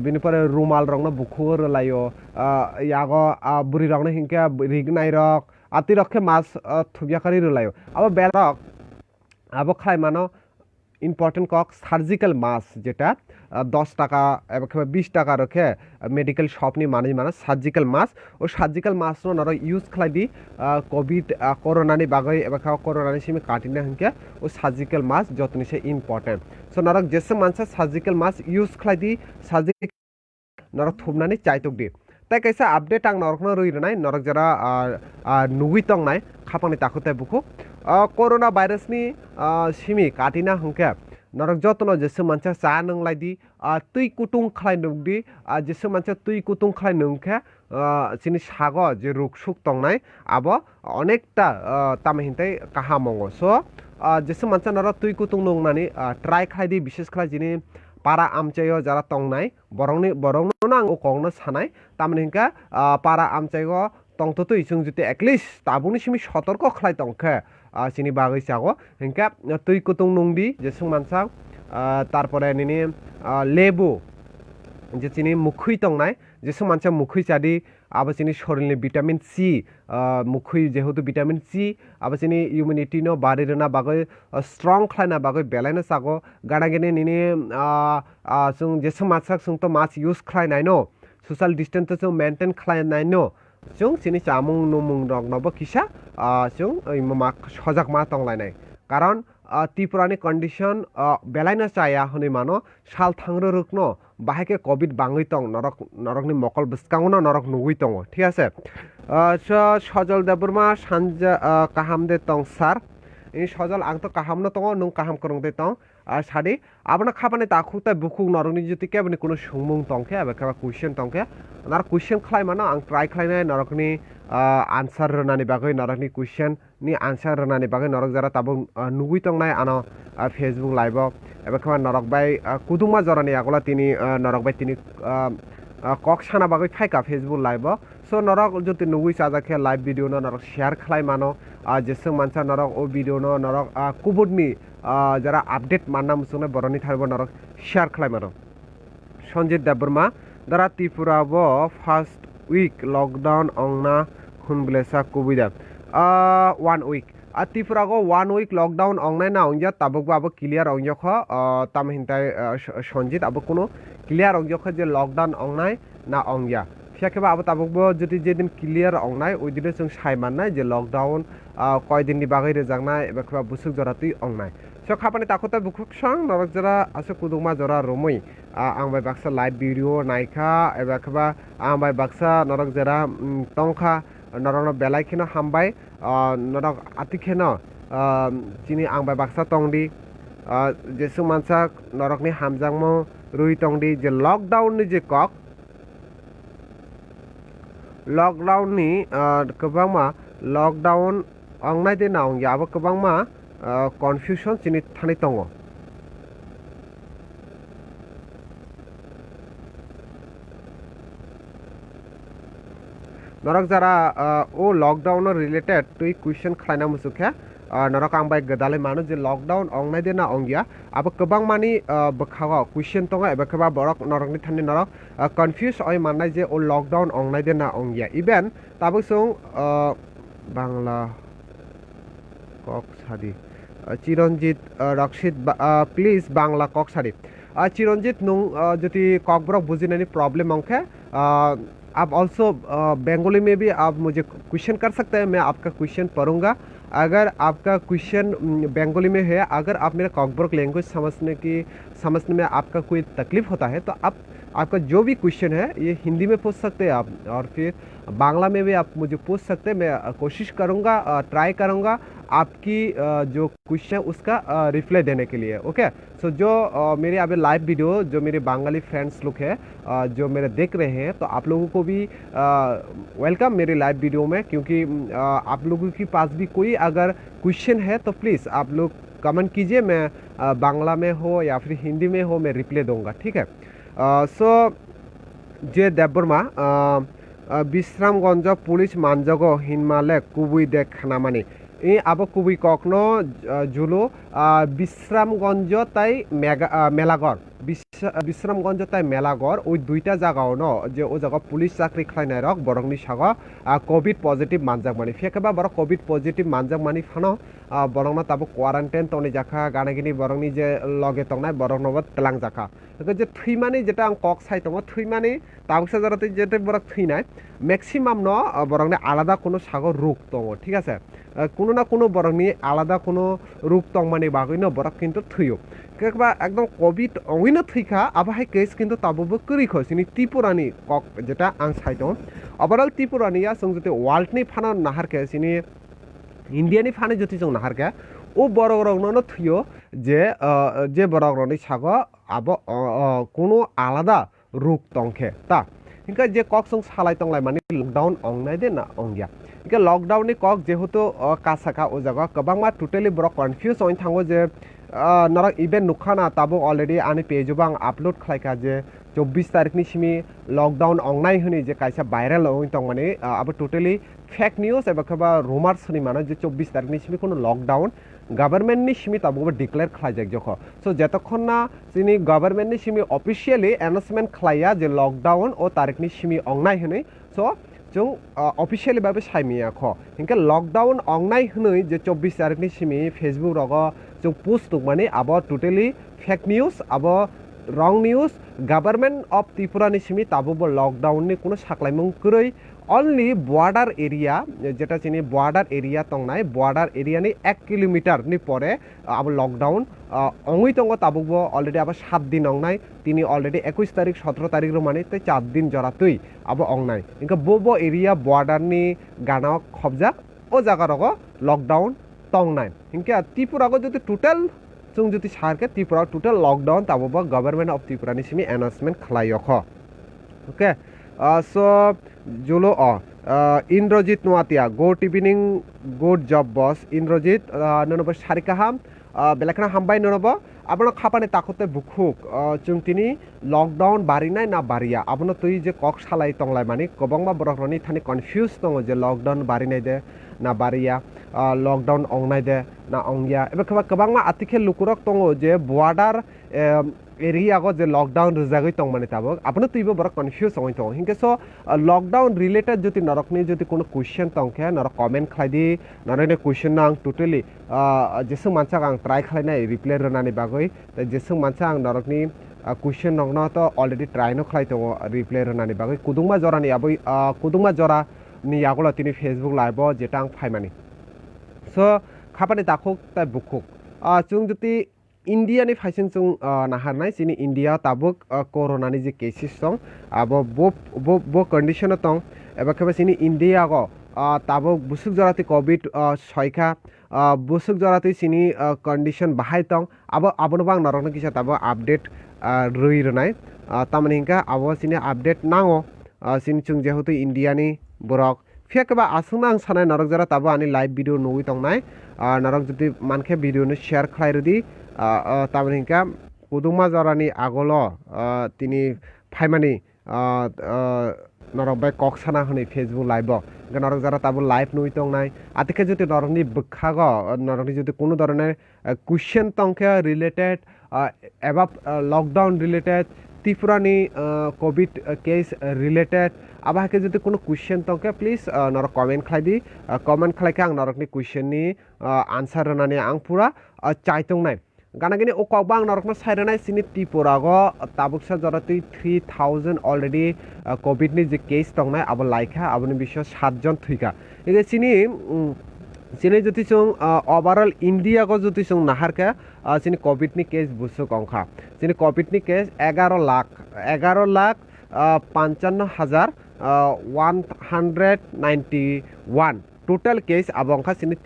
बिनिफ्राय रुमाल रंनो बुखुरलायो यागो बुरि रंनो हिंके रिगनाय रक आति रखे मास थुबियाखारि रलायो अब बेरक अब खाय मानो इम्पोर्टेंट কক সার্জিক্যাল মাস যেটা 10 টাকা এবং 20 টাকা রখে মেডিকেল শপ নি মানে মানে সার্জিক্যাল মাস ও সার্জিক্যাল মাস নর ইউজ খাইদি কোভিড করোনানি বাগৈ এবং করোনানি সিমি কাটিনা হংকে ও সার্জিক্যাল মাস যতনি সে ইম্পর্টেন্ট সো নরক যেসে মানসা সার্জিক্যাল মাস ইউজ খাইদি সার্জিক্যাল নরক থুবনানি চাইতক দি তাই কাইসা আপডেট আং নরকनो রইরनाय नरक जरा नुगै तंनाय खापानि ताखुताय बुखु कोरोना भाइरसनि सिमि काटिना हंके नरक जतन जेसे मानसिया चा नंलायदि तुइ कुटुं खालाय नंगदि जेसे मानसिया तुइ कुटुं खालाय नंखे सिनि साग जे रुखसुक तंनाय आबो अनेकटा तामहिनताय काहामंगो सो जेसे मानसिया नरक तुइ कुटुं नंनानि ट्राय खालायदि बिशेष खालाय जिनि पारा आमचायो जरा तंनाय बरंनो नांगो कौनो सानाय तामनि हिंका पारा आमचायो तंततो इसुं जुते एटलिस्ट ताबुनि सिमि सतर्क खलाय तंखे सिनि बागै सागो हिंका तुइ कुतुं नंदि जेसुं मानसा तारपरे निनि लेबु जे चिनि मुखुइ तंनाय जेसुं मानसिया मुखुइ चादि आबो चिनि शरीरनि ভিটামিন সি मुखुइ जेहेतु ভিটামিन সি आबो चिनि इम्युनिटी नो बारिरना बागै स्ट्रंग खालायना बागै बेलायनो सागो गाडागेनि निनि जों जेसुं मानसा जों तो मास यूज खालायनाय नो सोशल डिस्टेंस जों मेंटेन खालायनाय नो जों सिनि जामुं नुमुं रंनोबो किसा जों मा सजाग मा तंलायनाय कारण त्रिपुरानि कन्डिशन बेलायनो चाया हनै मानो साल थांरो रुकनो बाहायके कोविड बाङै तंग नरकनि मकल बस्कांगनो नरक नुगै तंग ठीक আছে सजल देबरमा सानजा काहामदे तंग सार इ सजल आं तो काहामनो तंग नों काहाम करंदे तंग सादि आबना खाबाने ताखुता बुखु नरकनि जुति केबनि कुनो सुंमुं तंखे एबा खाबा क्वेश्चन तंखे नर क्वेश्चन खालाय मानो आं ट्राय खालायनाय नरकनि आन्सार रनानि बागै नरकनि क्वेश्चन नि आन्सार रनानि बागै नरक जरा ताबो नुगै तंनाय आनो फेसबुक लाइभ एबा खाबा नरक बाय कुदुमा जरानि आगला तिनि नरक बाय तिनि কক साना बागै फायका फेसबुक लाइभ सो नरक जुति नुगै साजाखे लाइभ भिडियो न नरक शेयर खालाय मानो जेसों मानसा नरक ओ भिडियो न नरक कुबुदनि जरा अपडेट मानना मुसुने बरनि थारबो नरक शेयर खालाय मानो Sanjit Debbarma Dara त्रिपुराबो first week lockdown अंगना हुनब्लेसा कुबिदा 1 उइक त्रिपुरागो 1 उइक लकडाउन अंगनाय ना अंगिया ताबुकबो आबो क्लियर अंगियख तामहिनताय सन्जित आबो कोनो क्लियर अंगियख जे लकडाउन अंगनाय ना अंगिया फियाखेबा आबो ताबुकबो जुदि जेदिन क्लियर अंगनाय ओइदिनो जों सायमाननाय जे लकडाउन कयदिननि बागै रोजांनाय एबा खाबा बुसुक जरातुइ अंगनाय सो खापानि ताखुता बुखुकसां नरक जरा आसे कुदुमा जरा रमै आं बाय बाक्सा लाइभ भिडियो नायखा एबा खाबा आं बाय बाक्सा नरक जरा तंखा नरक बेलायखिनो हामबाय नरक आतिखेनो जिनि आं बाय बाक्सा तंदि जेसु मानसा नरकनि हामजांमो रुइ तंदि जे लकडाउननि जे कक लकडाउननि गोबांमा लकडाउन अंगनाय दिना अंगियाबो गोबांमा कन्फ्यूजन जिनि थानाय दङ नरक जरा ओ लकडाउन रिलेटेड तुइ क्वेश्चन खालायना मुसुखे नरक आं बाय गदाले मानो जे लकडाउन अंगनाय दिना अंगिया आबो गोबां मानि बखागा क्वेश्चन दङ एबा खबा बरक नरकनि थानि नरक कन्फ्यूज अय माननाय जे ओ लकडाउन अंगनाय दिना अंगिया इभेन ताबो जों बांला কক सारि चिरंजित रक्षित प्लीज बांग्ला কক सारि चिरंजित नुं जुति ककब्रक बुजिनायनि प्रॉब्लम अंखे आप ऑल्सो बंगाली में भी आप मुझे क्वेश्चन कर सकते हैं मैं आपका क्वेश्चन पढ़ूंगा अगर आपका क्वेश्चन बंगाली में है अगर आप मेरा कॉकब्रॉक लैंग्वेज समझने में आपका कोई तकलीफ होता है तो आप आपका जो भी क्वेश्चन है ये हिंदी में पूछ सकते हैं आप और फिर बांग्ला में भी आप मुझे पूछ सकते हैं मैं कोशिश करूँगा ट्राई करूँगा आपकी जो क्वेश्चन उसका रिप्लाई देने के लिए। ओके, सो जो मेरे अभी लाइव वीडियो जो मेरे बंगाली फ्रेंड्स लोग हैं जो मेरे देख रहे हैं, तो आप लोगों को भी वेलकम मेरे लाइव वीडियो में, क्योंकि आप लोगों के पास भी कोई अगर क्वेश्चन है तो प्लीज़ आप लोग कमेंट कीजिए, मैं बांग्ला में हो या फिर हिंदी में हो मैं रिप्लाई दूंगा, ठीक है। सो जे देवबर्मा বিশ্রামগঞ্জ পুলিশ মানজগ হিনমালে কুবুই দেখ খানামানি এই আবো কুবুই কখনো জুলো বিশ্রামগঞ্জ তাই মেলাগড় বিশ্রামগঞ্জ তাই মেলাগড় ওই দুইটা জায়গাও ন যে ও জায়গা পুলিশ চাকরি খাইনাই রক বরংনি সাগ কোভিড পজিটিভ মানজাক মানি ফেকেবা বড় কোভিড পজিটিভ মানজাক মানি ফানো বরংনা তাবো কোয়ারেন্টাইন তনি জাখা গানাগিনি বরংনি যে লগে তংনাই বরং নব তেলাং জাখা যে থুইমানি যেটা আং কক সাই দङ থুইমানি তাবসা যারাতে যেটা বড় থুইনাই ম্যাক্সিমাম ন বরংনি আলাদা কোনো সাগর রোগ দङ, ঠিক আছে। কোনো না কোনো বরংনি আলাদা কোনো রোগ তংমানি বাগৈ ন বরক কিন্তু থুইও কেকবা একদম কোভিড অইনো থুইখা আবাহাই কেস কিন্তু তাবো করিখ সিনি ত্রিপুরানি কক যেটা আং সাই দङ ওভারঅল ত্রিপুরানিয়া जों যদি ওয়ার্ল্ডনি ফানা নাহারকে সিনি ইন্ডিয়াनि फाने যদি जों नाहारगा ও বড় থুইও যে যে বড় সাগ আব কোনো আলাদা রোগ তংখে তা ইনকা যে কক जों সালাই তংলাই মানে লকডাউন অংনাই দে না অংগিয়া ইনকা লকডাউননি কক যেহেতু কাসাকা ও জায়গা গোबांमा টোটালি বড় কনফিউজ হইন থাঙ্গো যে নরক ইভেন্ট নুখানা তাবো অলরেডি আনি পেজोबो आं আপলোড খাलायखा जे 24 तारिखनि सिमी लकडाउन अंगनाय होनी जे कायसा भाइरल होई तंग माने अब टोटली फेक न्यूज एबा खबा रूमार्स होनी माने जे 24 तारिखनि सिमी कोनो लकडाउन गवर्नमेंटनि सिमी ताबो डिक्लेयर खालायजाक जख सो जतक्षण ना जोंनि गवर्नमेंटनि सिमी अफिशियली एनाउंसमेंट खालाया जे लकडाउन ओ तारिखनि सिमी अंगनाय होनी सो जों अफिशियली भाबे सायमिया ख हिंका लकडाउन अंगनाय होनी जे 24 तारिखनि सिमी फेसबुक रग जों पोस्ट माने अब टोटली फेक न्यूज अब रং নিউজ गवर्नमेंट अफ त्रिपुरानि सिमी ताबो लकडाउननि कोनो साख्लायमुं गरै अनलि बॉर्डर एरिया जेटा चिनि बॉर्डर एरिया तंगनाय बॉर्डर एरियानि 1 किलोमीटरनि परे अब लकडाउन अंगै दङ ताबो अलरेडी अब 7 दिन अंगनाय तिनि अलरेडी 21 तारिख 17 तारिख रो माने 4 दिन जरातै अब अंगनाय इनका बो एरिया बॉर्डरनि गाना खबजा ओ जागा रग लकडाउन तंगनाय इनका त्रिपुराको जति टोटल जों जुदि सारके त्रिपुरा टोटल लकडाउन ताबो गवर्नमेंट अफ त्रिपुरानि सिमी एनाउंसमेंट खालायो ख ओके। सो जुलो Indrajit Noatia good evening good job बस इंद्रजित ननब सारिकाहाम बेलाखना हामबाय ननब आपन खापाने ताखते बुखुक जों तिनि लकडाउन बारिनाय ना बारिया आपन तुइ जे कक सालाय तंगलाय माने गोबांबा बरकनि थानि कनफ्यूज दङ जे लकडाउन बारिनाय दे ना बारिया लकडाउन अंगनाय दे ना अंगिया एबा गोबांमा आथिखेल लुकुरक दङ जे बॉर्डर एरिया को जे लकडाउन रजागै तंग माने ताबो आपन तुइबो बर कनफ्यूज होय तो हिंके सो लकडाउन रिलेटेड जति नरकनि जति कोनो क्वेश्चन तंखे नर कमेंट खायदि नरने क्वेश्चन ना टोटली जेसो मानसा आं ट्राई खालायनाय रिप्लाई रनानि बागै जेसो मानसा आं नरकनि क्वेश्चन नगना तो अलरेडी ट्राई न खालाय तो रिप्लाई रनानि बागै कुदुंमा जरानि आबै कुदुंमा जरा नि यागला तिनि फेसबुक लाइव जेटा आं फायमानि सो खापानि दाखुक ता बुखुक जों जति इंडियानि फाइसिन जों नाहारनाय जोंनि इंडिया ताबो कोरोनानि जे केसेस दं आबो बो कंडिशन दं एबा केबा जोंनि इंडिया गो ताबो बुसुक जराति कोविड सयखा बुसुक जराति जोंनि कंडिशन बाहाय दं आबो आबोनबां नरकनि किसा ताबो अपडेट रइ रनाय तामाने हिंका आबो जोंनि अपडेट नांगो जों जेहेतु इंडियानि बरक फेकबा आसुना आं सानाय नरक जरा ताबो आनि लाइव वीडियो नोइ तंनाय नरक जति मानखे वीडियो ने शेयर खालायरदि तामाने हिंका कुदुमा जरानि आगोलो तिनि फाइमानि नरक बाय कक्साना हनै फेसबुक लाइव नरक जरा ताबो लाइव नोइ तंनाय आतिके जति नरकनि बखाग नरकनि जति कोनो धरने क्वेश्चन तंखे रिलेटेड एबा लकडाउन रिलेटेड त्रिपुरानि कोविड केस रिलेटेड आबाके जति कोनो क्वेश्चन तंखे प्लीज नरक कमेंट खालायदि कमेंट खालायखे आं नरकनि क्वेश्चननि आन्सार होनानै आं पुरा चाइतंनाय गानागिनि ओकावबा आं नरकना सायरानाय सिनि त्रिपुरागो ताबुकसा जराति 3000 अलरेडी कोविडनि जे केस दंनाय आबो लाइखा आबोनि बिषय 7 जन थैखा एगे सिनि जति जों ओभारअल इंडिया को जति जों नाहारखा सिनि कोविडनि केस बुसुक अंखा सिनि कोविडनि केस 11 लाख 55,191 টোটাল কেস আবংখা চিনি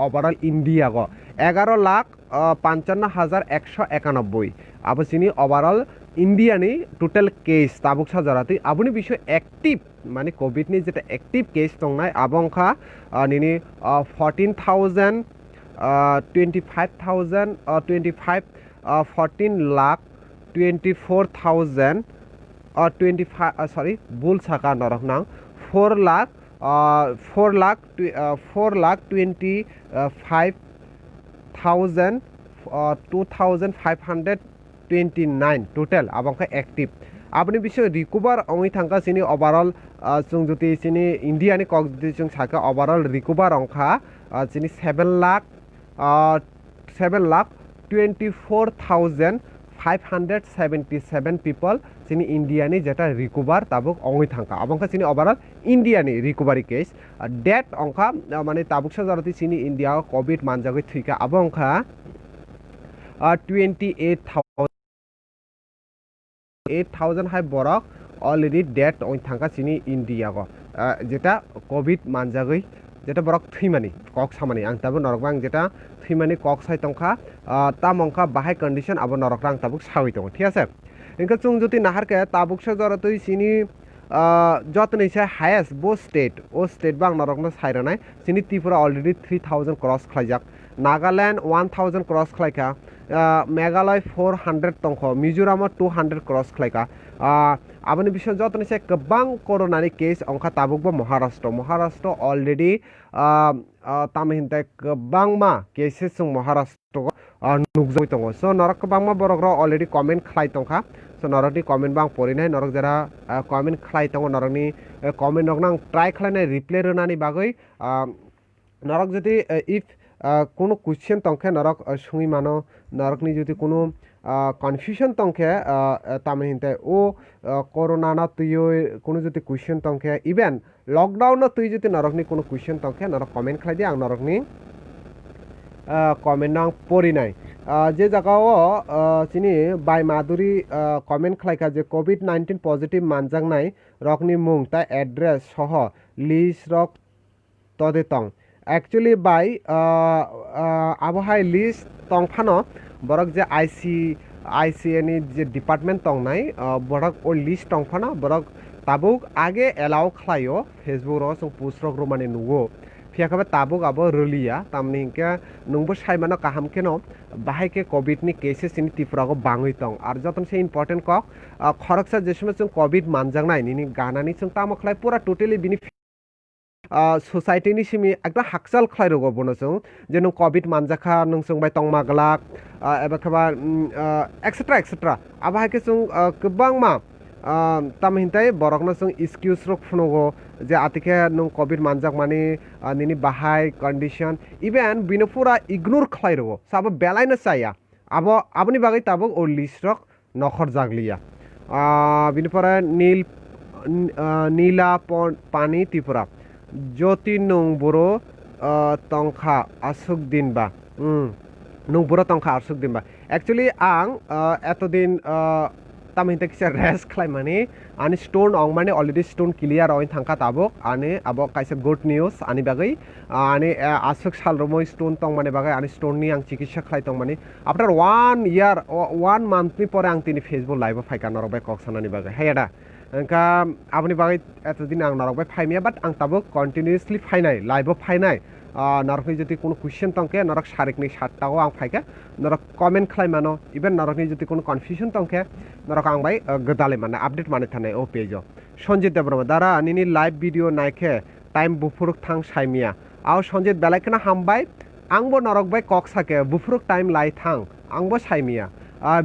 ওভারঅল ইন্ডিয়া গো 11,55,191 আবো চিনি ওভারঅল ইন্ডিয়ানি টোটাল কেস তাবুক সাজারাতে আবুনি বিষয় অ্যাক্টিভ মানে কোভিডনি যেটা অ্যাক্টিভ কেস দংনাই আবংখা নিনি 14,000 25,000 25 14 লাখ 24,000 25 sorry বুল সাকা নরক নাং 4 লাখ 4,25,000 2,529 টোটাল আবংখা অ্যাক্টিভ আপনি বিষয় রিকভার অঙ্গি থাকা চিনি ওভারঅল जों যদি চিনি ইন্ডিয়ানি কক যদি जों সাকা ওভারঅল রিকভার অংখা চিনি 7,24,577 পিপল চিনি ইন্ডিয়ানি যেটা রিকভার তাবুক অঙ্গি থাকা আবংখা চিনি ওভারঅল ইন্ডিয়ানি রিকভারি কেস ডেট অংখা মানে তাবুক সাজারতি চিনি ইন্ডিয়া কোভিড মানজাগৈ থৈকা আবংখা 28,000 হাই বরক অলরেডি ডেট ওই থাকা চিনি ইন্ডিয়া গো যেটা কোভিড মানজাগৈ যেটা বরক থৈমানি কক সামানি আং তাবো নরক আং যেটা থৈমানি কক সাই তংখা তামংখা বাহাই কন্ডিশন আবো নরক আং তাবুক সাউই দङ ঠিক আছে ইনকা जों যদি নাহারকে তাবুক সাজারতই চিনি যতনি সে হায়েস্ট ও স্টেট বাং নরকনো সাইরানাই চিনি ত্রিপুরা অলরেডি 3,000 ক্রস খাইজাক নাগাল্যান্ড 1,000 ক্রস খাইকা মেঘালয় 400 তংখ মিজোরামত 200 ক্রস খাইকা আবনি বিষয় যতনি সে গোबां করোনানি কেস অংখা তাবুকবো মহারাষ্ট্র অলরেডি তামহিনতাই গোबां मा केसेस जों महाराष्ट्र नुकजोय दङ सो नरक गोबां मा बरग्र अलरेडी कमेन्ट खालाय तंखा सो नरकनि कमेन्ट बां परिनाय नरक जरा कमेन्ट खालाय दङ नरकनि कमेन्ट रक नां ट्राई खालायनाय रिप्लाय रोनानि बागै नरक যদি इफ কোনো কুয়েশন তংখে নরক সুই মানো নরকনি যদি কোনো কনফিউশন তংখে তামহিনতে ও করোনা না তুই কোনো যদি কুয়েশন তংখে ইভেন লকডাউন না তুই যদি নরকনি কোনো কুয়েশন তংখে নরক কমেন্ট খাই দিয়ে আং নরকনি কমেন্ট আং পড়ি নাই যে জায়গাও চিনি বাই মাধুরী কমেন্ট খাইকা যে কোভিড-19 পজিটিভ মানজাংনাই রকনি মুং তা এড্রেস সহ লিস্ট রক তদে তং एक्चुअली बाय आबहाय लिस्ट तंफानो बरक जे आईसीएनि जे डिपार्टमेंट तंगनाय बरक ओ लिस्ट तंफानो बरक ताबुक आगे एलाउ खालायो फेसबुक रो जों पोस्ट रक माने नुगो फियाखबा ताबुक आबो रलिया तामनि के नंबो साइमानो काहाम केनो बाहायके कोविड नि केसेस इन त्रिपुरागो बाङै तं आर जतन से इम्पोर्टेंट क खरकसा जेसमे जों कोविड मानजांनाय नि गानानि जों तामखलाय पूरा टोटली बिनि सोसाइटीनि सिमी एकदम हाकसाल खायरगो बनोसों जे नों कोविड मानजाखा नों सोंबाय तंमागलाक एबा खबा एक्सेट्रा आबाहायके जों गोबां मा तामहिनताय बरकनो जों एक्सक्यूज रक फुनगो जे आतिके नों कोविड मानजाक माने निनि बाहाय कंडीशन इवेन बिनो पूरा इग्नोर खायरगो साबो बेलायनो चाया आबनि बागै ताबो ओ लिस्ट रक नखर जागलिया बिनिफोरा नीला पानी त्रिपुरा ज्योति नंबरो तंखा आसुक दिनबा नंबरो तंखा आसुक दिनबा एक्चुअली आं एतदिन तामहिनता किसा रेस्ट खालाय माने आनि स्टोन अंग माने अलरेडी स्टोन क्लियर ओइन थांखा ताबो आनि आबो काइसे गुड न्यूज आनि बागै आनि आसुक सालरमय स्टोन तंग माने बागै आनि स्टोन नि आं चिकित्सा खालाय तंग माने आफ्टर 1 year 1 month नि परे आं तिनि फेसबुक लाइभ फाइका नरबाय कक्सानानि बागै हायदा इनका आपनि बागै एतदिन आं नरबाय फाइमिया बाट आं ताबो कन्टिन्युअसलि फाइनाय लाइभ फाइनाय नरकनि যদি কোনো কুয়েশন তংকে নরক সারিকনি 7টাও आं फाइके नरक कमेन्ट खालाय मानो इभेन नरकनि যদি কোনো কনফিউশন তংকে नरक आं बाय गदाले माने आपडेट माने थानाय ओ पेजो সঞ্জিত দেববর্মা दारा आनिनि लाइभ भिडियो नायखे टाइम बुफुरुक थां साइमिया आव सঞ্জিত बेलायखना हामबाय आंबो नरक बाय कक्साके बुफुरुक टाइम लाई थां आंबो साइमिया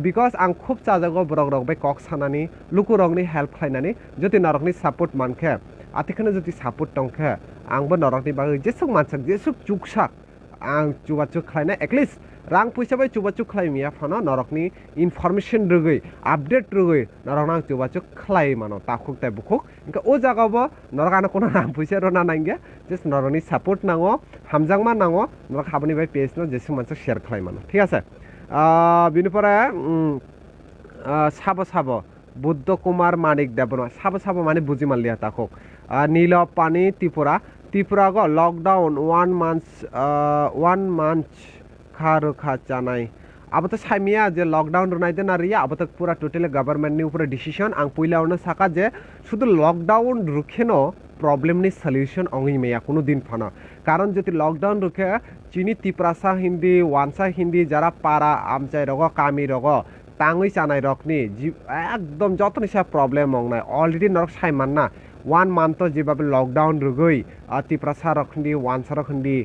बिकज आं खूब चाजागो बरक रक बाय कक सानानि लुकु रकनि हेल्प खालायनानै जुदि नरकनि सापोर्ट मानखे आथिखानो जुदि सापोर्ट तंखे आंबो नरकनि बागै जेसुक मानसक जेसुक चुकसाक आं चुबाचुक खालायना एटलिस्ट रां पैसा बाय चुबाचुक खालायमिया फानो नरकनि इनफरमेशन रगै आपडेट रगै नरक आं चुबाचुक खालाय मानो ताखुक ताय बुखुक इनका ओ जागाबो नरक आनो कोनो रां पैसा रना नांगे जस्ट नरकनि सापोर्ट नांगो हामजांमा नांगो नरक हाबनि बाय पेज न जेसुक मानसक शेयर खालाय मानो ठीक আছে बिनिफ्राय साबो बुद्ध कुमार मानिक देबन साबो माने बुझि मानलिया ताखौ नील पानी त्रिपुरा त्रिपुरा को लॉकडाउन 1 month खा रखा चानाई अब तो साइमिया जे लॉकडाउन रुनाई देना रिया अब तक पूरा टोटली गवर्नमेंट नि ऊपर डिसीजन आं पुइलावनो साका जे शुधु लॉकडाउन रुखेनो प्रॉब्लम नि सॉल्यूशन अंगी मेया कोनो दिन फाना कारण যদি লকডাউন রুখে চিনি তিপ্রাসা হিন্দি ওয়ানসা হিন্দি যারা পারা আমচাই রগ কামি রগ তাঙই চানাই রকনি একদম যত নিশা প্রবলেম মংনাই অলরেডি নরক সাইমান না 1 month যেভাবে লকডাউন রুগই তিপ্রাসা রখন্দি ওয়ানসা রখন্দি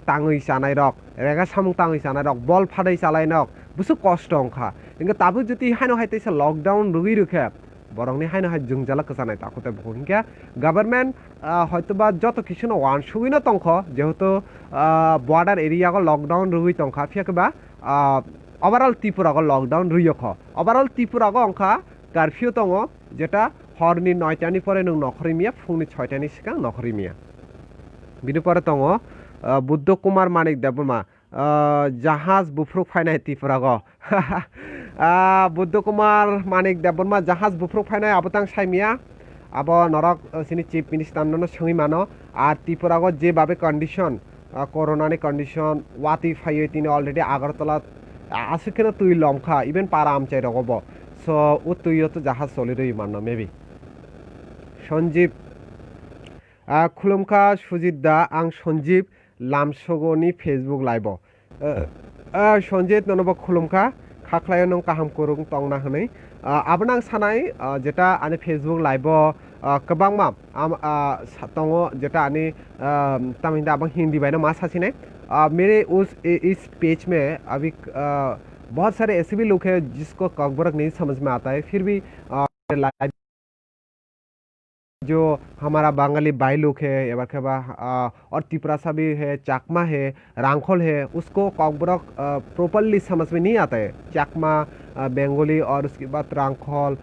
তাঙই চানাই রক রেগা সামুং তাঙই চানাই রক বল ফাদাই চালাই নক বুসু কষ্ট অংখা ইনকা তাবু যদি হাইনো হাইতেছে লকডাউন রুগই রুখে বরংনি হাইনো হাই জুংজালা কসানাই তাকতে ভুঙ্কা গভর্নমেন্ট হয়তোবা যত কিছু না ওয়ান সুবিনা তংখ যেহেতু বর্ডার এরিয়া লকডাউন রুই তংখা ফিয়াকবা ওভারঅল ত্রিপুরা লকডাউন রুইয়খ ওভারঅল ত্রিপুরা অংখা কারফিউ দङ যেটা হরনি 9টানি পরে নং নখরিমিয়া ফুংনি 6টানি সিগাं নখরিমিয়া बिनि परे दङ बुद्ध कुमार मानिक देबमा জাহাজ বুফ্রুক ফাইনাই ত্রিপুরাগো বুদ্ধ কুমার মানিক দেববর্মা জাহাজ বুফ্রুক ফাইনাই আবতাং সাইমিয়া আব নরক সিনি চিফ মিনিস্টার নন সঙ্গি মানো আর ত্রিপুরাগো যেভাবে কন্ডিশন করোনানি কন্ডিশন ওয়াতি ফাইয়ে তিনি অলরেডি আগরতলা আসুকেন তুই লমখা ইভেন পারা আমচাই রগব সো ও তুইও তো জাহাজ চলি রই মানো মেবি সঞ্জীব খুলুমখা সুজিত দা आं সঞ্জীব লামসগনি ফেসবুক লাইভ সঞ্জিত ননব খুলুমখা খাখলায় নং কাহাম করুং তংনা হनै আবনাং সানাই যেটা আনি ফেসবুক লাইভ কবাংমা दङ जेटा आनी तमिल अब हिंदी बाय ना मा सासिने मेरे उस इस पेज में अभी बहुत सारे ऐसे भी लोग हैं जिसको ककबरक नहीं समझ में आता है फिर भी लाइव जो हमारा बंगाली भाई लोग है एबार खेबा और तिपरासा भी है चाकमा है रांखोल है उसको ककबरक प्रॉपरली समझ में नहीं आता है चाकमा बंगाली और उसके बाद रांखोल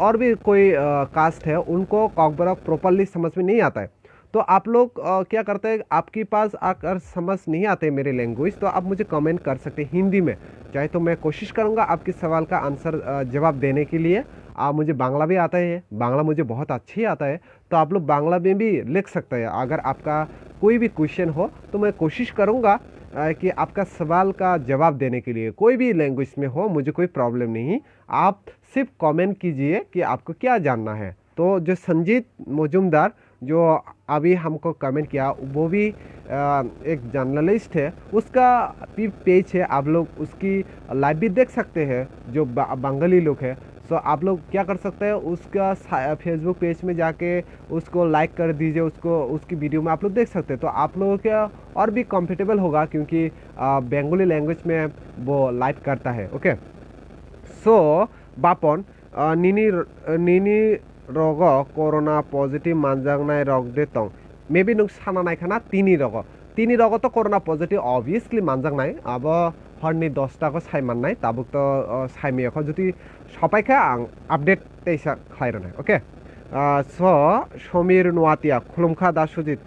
और भी कोई कास्ट है उनको ककबरक प्रॉपरली समझ में नहीं आता है तो आप लोग क्या करते हैं आपके पास अगर समझ नहीं आते मेरे लैंग्वेज तो आप मुझे कमेंट कर सकते हैं हिंदी में चाहे तो मैं कोशिश करूंगा आपके सवाल का आंसर जवाब देने के लिए मुझे बांग्ला भी आता है बांग्ला मुझे बहुत अच्छी आता है तो आप लोग बांग्ला में भी लिख सकते हैं अगर आपका कोई भी क्वेश्चन हो तो मैं कोशिश करूंगा कि आपका सवाल का जवाब देने के लिए कोई भी लैंग्वेज में हो मुझे कोई प्रॉब्लम नहीं आप सिर्फ कमेंट कीजिए कि आपको क्या जानना है तो जो संजीत मजुमदार जो अभी हमको कमेंट किया वो भी एक जर्नलिस्ट है उसका भी पेज है आप लोग उसकी लाइव भी देख सकते हैं जो बंगाली लोग है सो आप लोग क्या कर सकते हैं उसका फेसबुक पेज में जाके उसको लाइक कर दीजिए उसको उसकी वीडियो में आप लोग देख सकते हैं तो आप लोगों के और भी कंफर्टेबल होगा क्योंकि बंगाली लैंग्वेज में वो लाइव करता है ओके सो बापन निनी रग कोरोना पॉजिटिव मानजांगनाय रग दे तं मे बी नों साना नायखाना तिनी रग तो कोरोना पॉजिटिव ऑब्वियसली मानजांगनाय अब हरनि 10टाखौ सायमाननाय ताबुक तो सायमियाखौ जुदि सबाइखा आं आपडेट तेसा खायरनाय ओके सो समीर नुवातिया खुलुमखा दा सुजित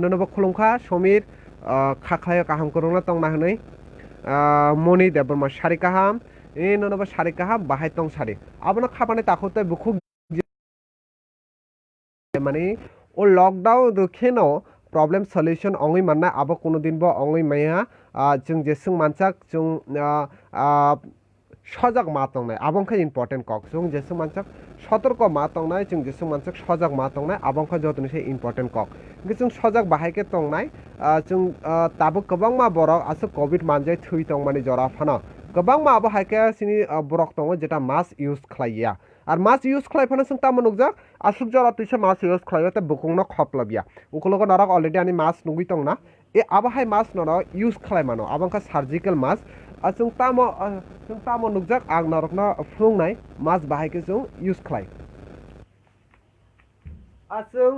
ननब खुलुमखा समीर खाखलाय काहाम करंना तंना हनै मनि देबरमा सारि काहाम ए ननब सारि काहाम बाहाय तं सारि आबना खाबाने ताखौते बुखु माने ओ लकडाउन रखेनो प्रॉब्लम सॉल्यूशन अंगै मानना अब कोनो दिन बो अंगै माया जों जेसुं मानसाक जों सजग मा तंनाय आबंखा इम्पोर्टेंट कक जों जेसुं मानसाक सतर्क मा तंनाय जों जेसुं मानसाक सजग मा तंनाय आबंखा जतनसे इम्पोर्टेंट कक जों सजग बाहायके तंनाय जों ताबो गोबां मा बरक आसो कोविड मानजाय थै तं माने जरा फाना गोबां मा अब हायके सिनि बरक दङ जेटा मास इउज खालाया और मास इउज खालायफानो जों तामो नुकजा आसुक जरा तैसे मास इउज खालायते बुकुंनो खपलाबिया उखलगो नरक अलरेडी आनि मास नुगै तंना ए आबाहाय मास नर इउज खालायमानो आबंखा सार्जिकल मास जों तामो नुकजा आं नरकना फुंनाय मास बाहायके जों इउज खालाय जों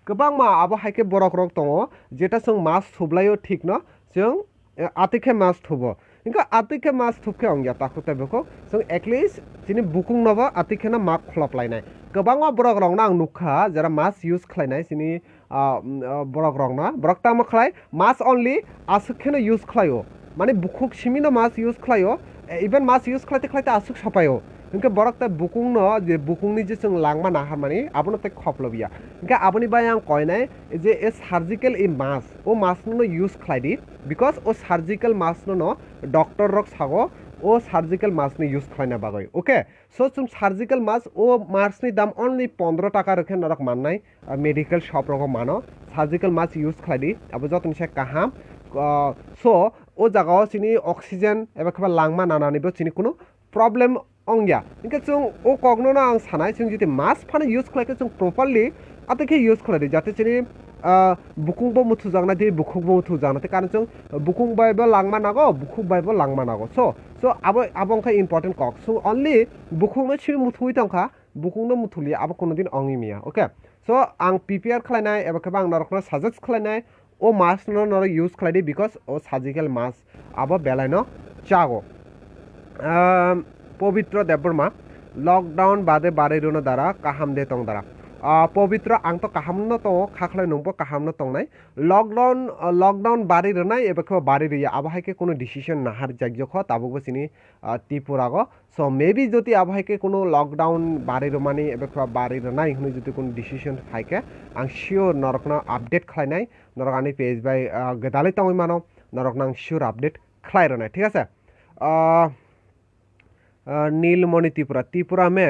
गोबां मा आबाहायके बरक रक दङ जेटा जों मास थुब्लायो ठीक न जों आतिखे मास थुबो इनका आतिखे मास थुबखे अंगिया ताखुते बेखौ जों एटलिस्ट जिनि बुकुं नबा आतिखेना मा खलापलायनाय गोबां बरक रंना आं नुखा जरा मास इउज खालायनाय जिनि बरक रंना बरक तामो खालाय मास ओनलि आसुखेना इउज खालायो माने बुकुक सिमिनो मास इउज खालायो इभेन मास इउज खालायते आसुक सापायो इनके बरक ते बुकुंग न जे बुकुंगनि जे जों लांमा नाहार माने आबनो ते खपलबिया इनके आबनि बाय आं कयनाय जे ए सार्जिकल इ मास ओ मास न यूज खालायदि बिकज ओ सार्जिकल मास न डॉक्टर रक सागो ओ सार्जिकल मास नि यूज खालायना बागै ओके सो जों सार्जिकल मास ओ मास नि दाम ओनली 15 टाका रखे नरक माननाय मेडिकल शॉप रक मानो सार्जिकल मास यूज खालायदि आबो जतन से काहाम सो ओ जगह सिनी ऑक्सीजन एबा खबा लांमा नानानिबो सिनी कुनो प्रॉब्लम अंग्या इनके जों ओ कगनो ना आं सानाय जों जुदि मास फानो यूज खालायखो जों प्रॉपर्ली आतेखे यूज खालायदि जाते सिनी बुकुंबो मुथु जागना दि बुकुंबो मुथु जागना ते कारण जों बुकुं बायबो लांमा नागो बुकुं बायबो लांमा नागो सो आबो इम्पोर्टेंट कक सो ओनली बुकुंनो छि मुथुइ तंखा बुकुंनो मुथुलि आबो कोनो दिन अंगि मिया ओके सो आं प्रिपेयर खालायनाय एबा खबा आं नरखनो सजेस्ट खालायनाय ओ मास न यूज खालायदि बिकज ओ सार्जिकल मास आबो बेलायनो चागो पवित्र देवबर्मा लकडाउन बादे बारे रुनो दारा काहाम दे तंग दारा पवित्र आं तो काहाम न तो खाखलाय नंबो काहाम न तंगनाय लकडाउन बारे रनाय एबा खबा बारे रिया आबाहायके कोनो डिसिजन नाहार जाग्य ख ताबुगो सिनी त्रिपुरागो सो मे बी जति आबाहायके कोनो लकडाउन बारे रमानी एबा खबा बारे रनाय हनु जति कोनो डिसिजन फायके आं शियोर नरकना अपडेट खालायनाय नरकानि पेज बाय गदालै तंगै मानो नरकना आं शियोर अपडेट खालाय रनाय ठीक আছে नीलमणि त्रिपुरा में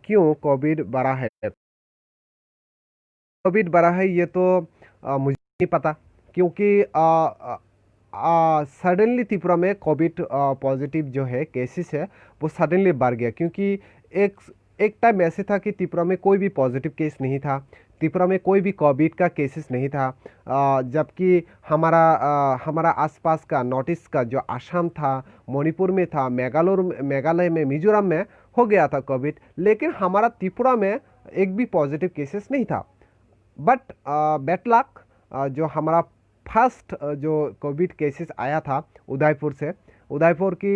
क्यों कोविड बढ़ा है कोविड बढ़ा है ये तो मुझे नहीं पता क्योंकि सडनली त्रिपुरा में कोविड पॉजिटिव जो है केसेस है वो सडनली बढ़ गया क्योंकि एक टाइम ऐसे था कि त्रिपुरा में कोई भी पॉजिटिव केस नहीं था त्रिपुरा में कोई भी कोविड का केसेस नहीं था जबकि हमारा आसपास का नॉर्थ ईस्ट का जो असम था मणिपुर में था मेघालय में मिजोरम में हो गया था कोविड लेकिन हमारा त्रिपुरा में एक भी पॉजिटिव केसेस नहीं था बट बैड लक जो हमारा फर्स्ट जो कोविड केसेस आया था उदयपुर की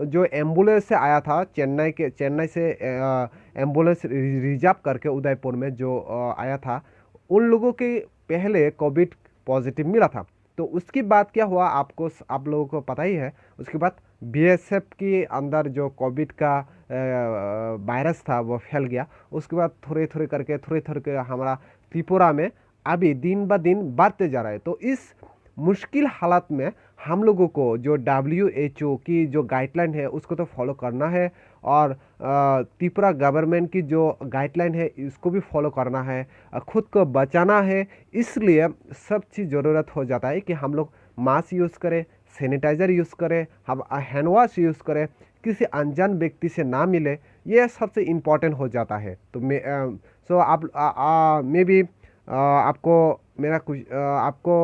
जो एम्बुलेंस से आया था चेन्नई से एम्बुलेंस रिजर्व करके उदयपुर में जो आया था उन लोगों के पहले कोविड पॉजिटिव मिला था तो उसके बाद क्या हुआ आप लोगों को पता ही है उसके बाद बीएसएफ के अंदर जो कोविड का वायरस था वो फैल गया उसके बाद थोड़े थोड़े करके हमारा त्रिपुरा में अभी दिन ब दिन बढ़ते जा रहा है तो इस मुश्किल हालात में हम लोगों को जो WHO की जो गाइडलाइन है उसको तो फॉलो करना है और त्रिपुरा गवर्नमेंट की जो गाइडलाइन है इसको भी फॉलो करना है खुद को बचाना है इसलिए सब चीज़ ज़रूरत हो जाता है कि हम लोग मास्क यूज़ करें सैनिटाइज़र यूज़ करें हम हैंड वॉश यूज़ करें किसी अनजान व्यक्ति से ना मिले ये सबसे इम्पोर्टेंट हो जाता है तो सो आप मे बी आपको मेरा कुछ आपको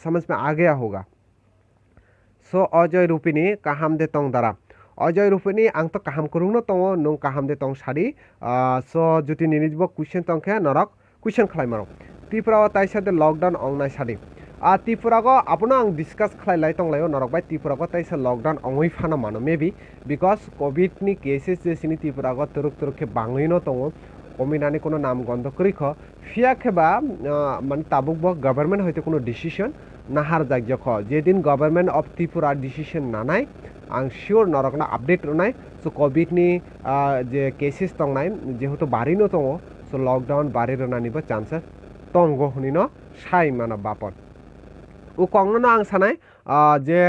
समझ में आ गया होगा सो अजय रूपिनी काहाम दे तंग दारा अजय रूपिनी आं तो काहाम करूंनो तंग नों काहाम दे तंग साड़ी सो जुति निनिजबो क्वेश्चन तंखे नरक क्वेश्चन खालाय मारो त्रिपुरा ताइसा दे लॉकडाउन अंगनाय साड़ी त्रिपुरा को अपना आं डिस्कस खालाय तंगलायो नरक बाय त्रिपुरा को ताइसा लॉकडाउन अंगै फाना मानो मे बी बिकज कोविड नि केसेस जे सिनि त्रिपुरा को तुरुक के बांगैनो तंग कमिनानै कोनो नाम गन्ध करिख फियाखेबा माने ताबुक गवर्नमेंट हयतो कोनो डिसिजन नाहार जाग्यख जेदिन गवर्नमेंट अफ त्रिपुरा डिसिजन नानाय आं शियोर नरकना अपडेट रनाय सो कोविड नि जे केसेस तंगनाय जेहेतु बारिनो तंग सो लॉकडाउन बारि रनानिबो चान्सेस तंग हनिनो साइ माना बापन ও কংনো আং সানাই যে